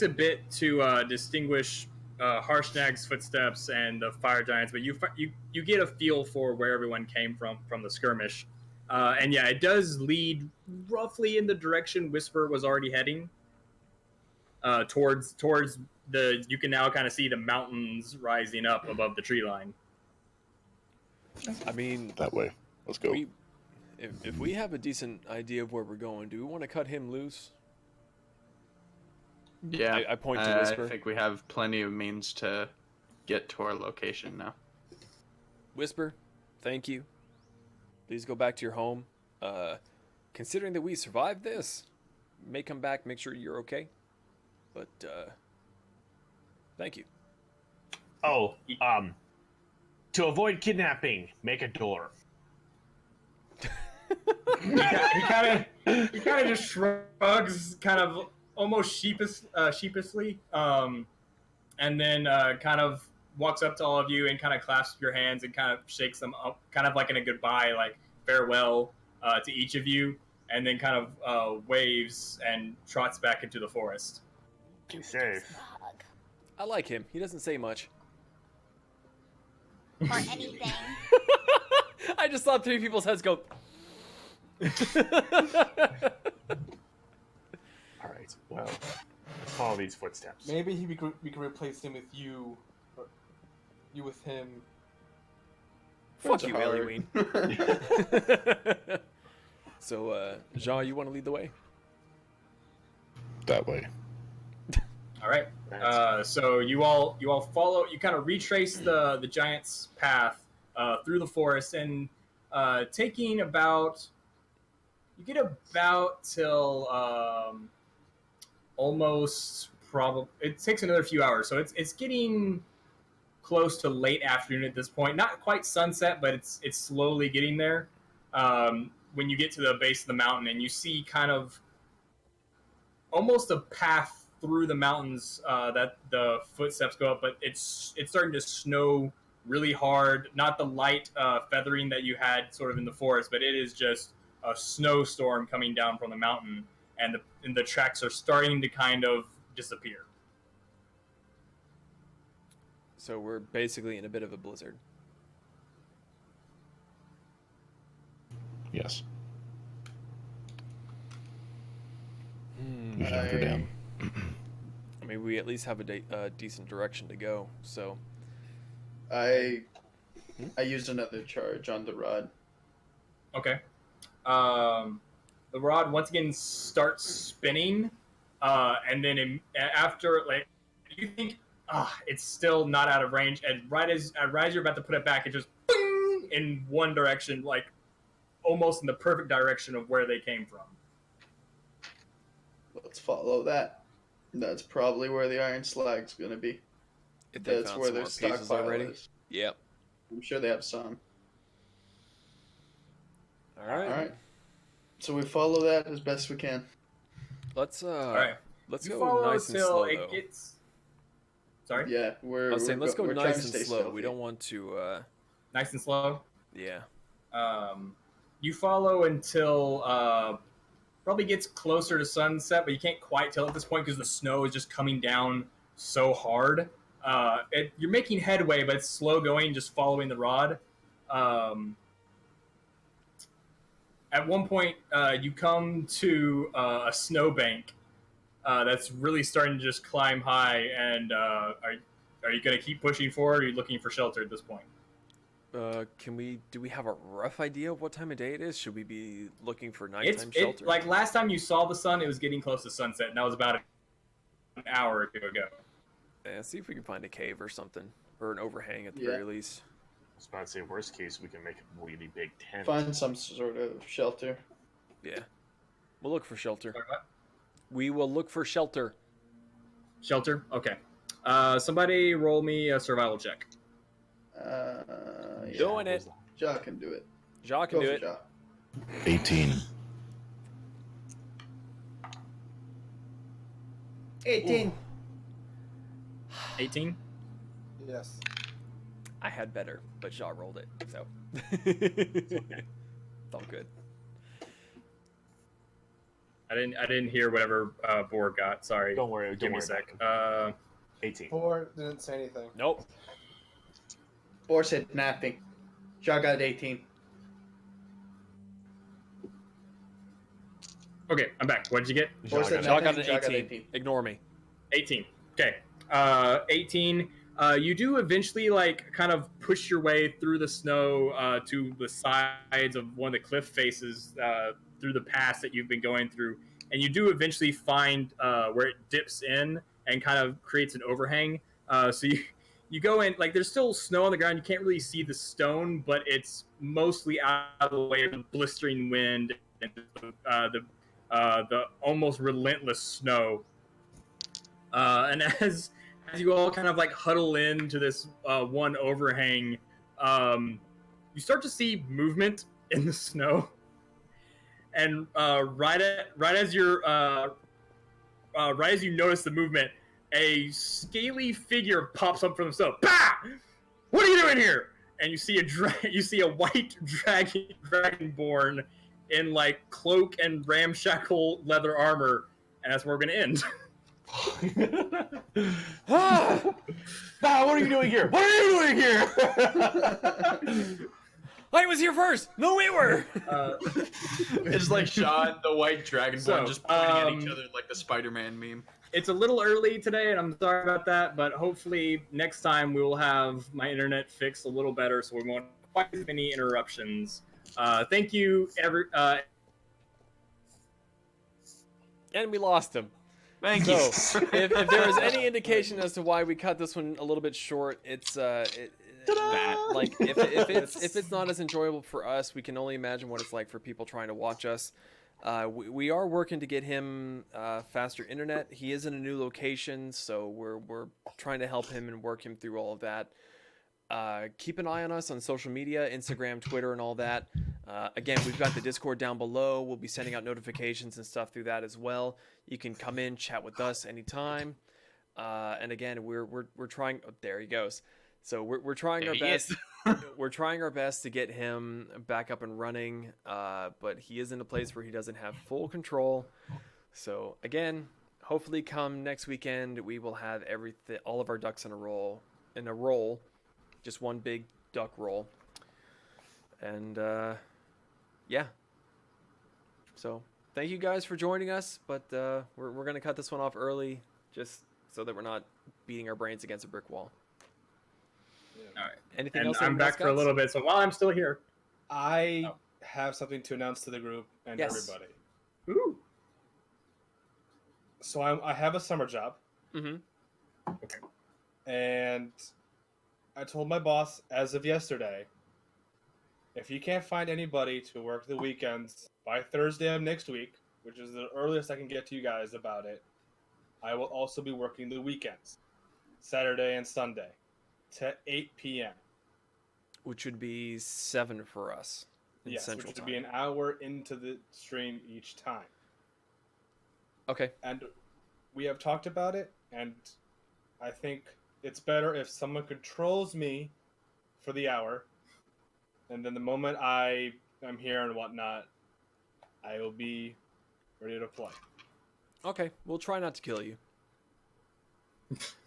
a bit to distinguish Harshnag's footsteps and the fire giants, but you get a feel for where everyone came from the skirmish, and yeah, it does lead roughly in the direction Whisper was already heading, towards the. You can now kind of see the mountains rising up above the tree line. I mean, That way. Let's go. if we have a decent idea of where we're going, do we want to cut him loose? Yeah. I point to Whisper. I think we have plenty of means to get to our location now. Whisper, thank you. Please go back to your home. Considering that we survived this, may come back, make sure you're okay. But, thank you. oh, to avoid kidnapping, make a door. He kind of just shrugs, kind of almost sheepishly, and then kind of walks up to all of you and kind of clasps your hands and kind of shakes them up, kind of like in a goodbye, like farewell to each of you, and then kind of waves and trots back into the forest. Be safe. I like him. He doesn't say much. Or anything. I just saw 3 people's heads go. All right. Well, let's follow these footsteps. Maybe we can replace him with you, or you with him. Fuck That's you, hard. Eliween. So, Jean, you want to lead the way? That way. All right. So you all follow. You kind of retrace the giant's path through the forest, and taking about. You get about till almost probably. It takes another few hours, so it's getting close to late afternoon at this point. Not quite sunset, but it's slowly getting there. When you get to the base of the mountain, and you see kind of almost a path through the mountains that the footsteps go up, but it's starting to snow really hard. Not the light feathering that you had sort of in the forest, but it is just a snowstorm coming down from the mountain, and the tracks are starting to kind of disappear. So we're basically in a bit of a blizzard. Yes. We should hunker down. I mean, we at least have a decent direction to go. So I used another charge on the rod. Okay. The rod once again starts spinning, and then after, like, you think, it's still not out of range, and right as you're about to put it back, it just boom, in one direction, like almost in the perfect direction of where they came from. Let's follow that. That's probably where the iron slag's gonna be. if they That's found where some their more pieces stockpile already. is. Yep. I'm sure they have some. All right. All right. So we follow that as best we can. Let's All right. let's You go follow nice and till slow it though. gets. Sorry. Yeah, I was saying let's go we're trying nice to and stay slow. stealthy. We don't want to. Nice and slow. Yeah. You follow until probably gets closer to sunset, but you can't quite tell at this point because the snow is just coming down so hard. You're making headway, but it's slow going, just following the rod. At one point, you come to a snowbank that's really starting to just climb high. And are you going to keep pushing forward, or are you looking for shelter at this point? Do we have a rough idea of what time of day it is? Should we be looking for nighttime shelter? Like last time you saw the sun, it was getting close to sunset, and that was about an hour or two ago. Yeah, see if we can find a cave or something, or an overhang at the Yeah. very least. I was about to say, worst case, we can make a really big tent. Find some sort of shelter. Yeah, we'll look for shelter. Sorry, what? We will look for shelter. Shelter? Okay. Somebody roll me a survival check. Yeah. Doing it. Ja can do it. Ja can Go do for it. Ja. 18. 18. 18? Yes. I had better, but Ja rolled it, so it's all good. I didn't hear whatever Borg got. Sorry. Don't worry. Give Don't me a worry sec. about it. 18. 4 didn't say anything. Nope. Or said napping. Ja got 18. Okay, I'm back. What did you get? Or said Ja napping. got an Ja 18. Ignore me. 18. Okay. 18. You do eventually kind of push your way through the snow to the sides of one of the cliff faces through the pass that you've been going through, and you do eventually find where it dips in and kind of creates an overhang. So you go in, there's still snow on the ground. You can't really see the stone, but it's mostly out of the way of the blistering wind and the almost relentless snow. And as you all kind of huddle into this one overhang, you start to see movement in the snow. And right as you notice the movement, a scaly figure pops up from the snow. Bah! What are you doing here? And you see a white dragonborn in cloak and ramshackle leather armor, and that's where we're gonna end. What are you doing here? What are you doing here? I was here first. No, we were. It's like Sean, the white dragonborn, So, just pointing at each other like the Spider-Man meme. It's a little early today, and I'm sorry about that, but hopefully next time we will have my internet fixed a little better, so we won't have quite as many interruptions. Thank you, And we lost him. Thank So, you. if there is any indication as to why we cut this one a little bit short, it's that. If it's not as enjoyable for us, we can only imagine what it's like for people trying to watch us. We are working to get him faster internet. He is in a new location, so we're trying to help him and work him through all of that. Keep an eye on us on social media, Instagram, Twitter, and all that. Again, we've got the Discord down below. We'll be sending out notifications and stuff through that as well. You can come in, chat with us anytime. And again, we're trying. Oh, there he goes. So we're trying our best. We're trying our best to get him back up and running. But he is in a place where he doesn't have full control. So again, hopefully, come next weekend, we will have all of our ducks in a roll. Just one big duck roll. And yeah. So thank you guys for joining us, but we're gonna cut this one off early, just so that we're not beating our brains against a brick wall. All right. Anything And else? I'm back for a little bit, so while I'm still here, I have something to announce to the group and everybody. Ooh. So I have a summer job. Mm-hmm. Okay. And I told my boss as of yesterday, if you can't find anybody to work the weekends by Thursday of next week, which is the earliest I can get to you guys about it, I will also be working the weekends, Saturday and Sunday, to 8 p.m. Which would be 7 for us in Yes, Central which would Time. be an hour into the stream each time. Okay. And we have talked about it, and I think it's better if someone controls me for the hour, and then the moment I am here and whatnot, I will be ready to play. Okay, we'll try not to kill you.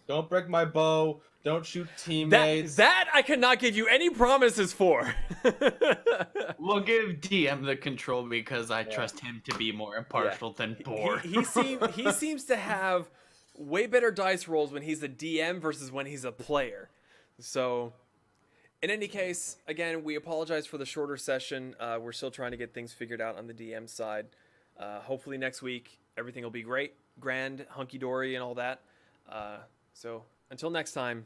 Don't break my bow. Don't shoot teammates. That I cannot give you any promises for. We'll give DM the control because I trust him to be more impartial than Boar. He seems to have way better dice rolls when he's a DM versus when he's a player. So, in any case, again, we apologize for the shorter session. We're still trying to get things figured out on the DM side. Hopefully next week everything will be great, grand, hunky-dory, and all that. So until next time,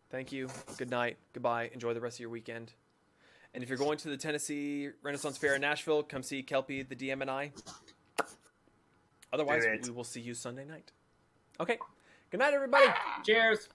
thank you, good night, goodbye, enjoy the rest of your weekend. And if you're going to the Tennessee Renaissance Fair in Nashville, come see Kelpi, the DM, and I. Otherwise, we will see you Sunday night. Okay, good night, everybody. Cheers.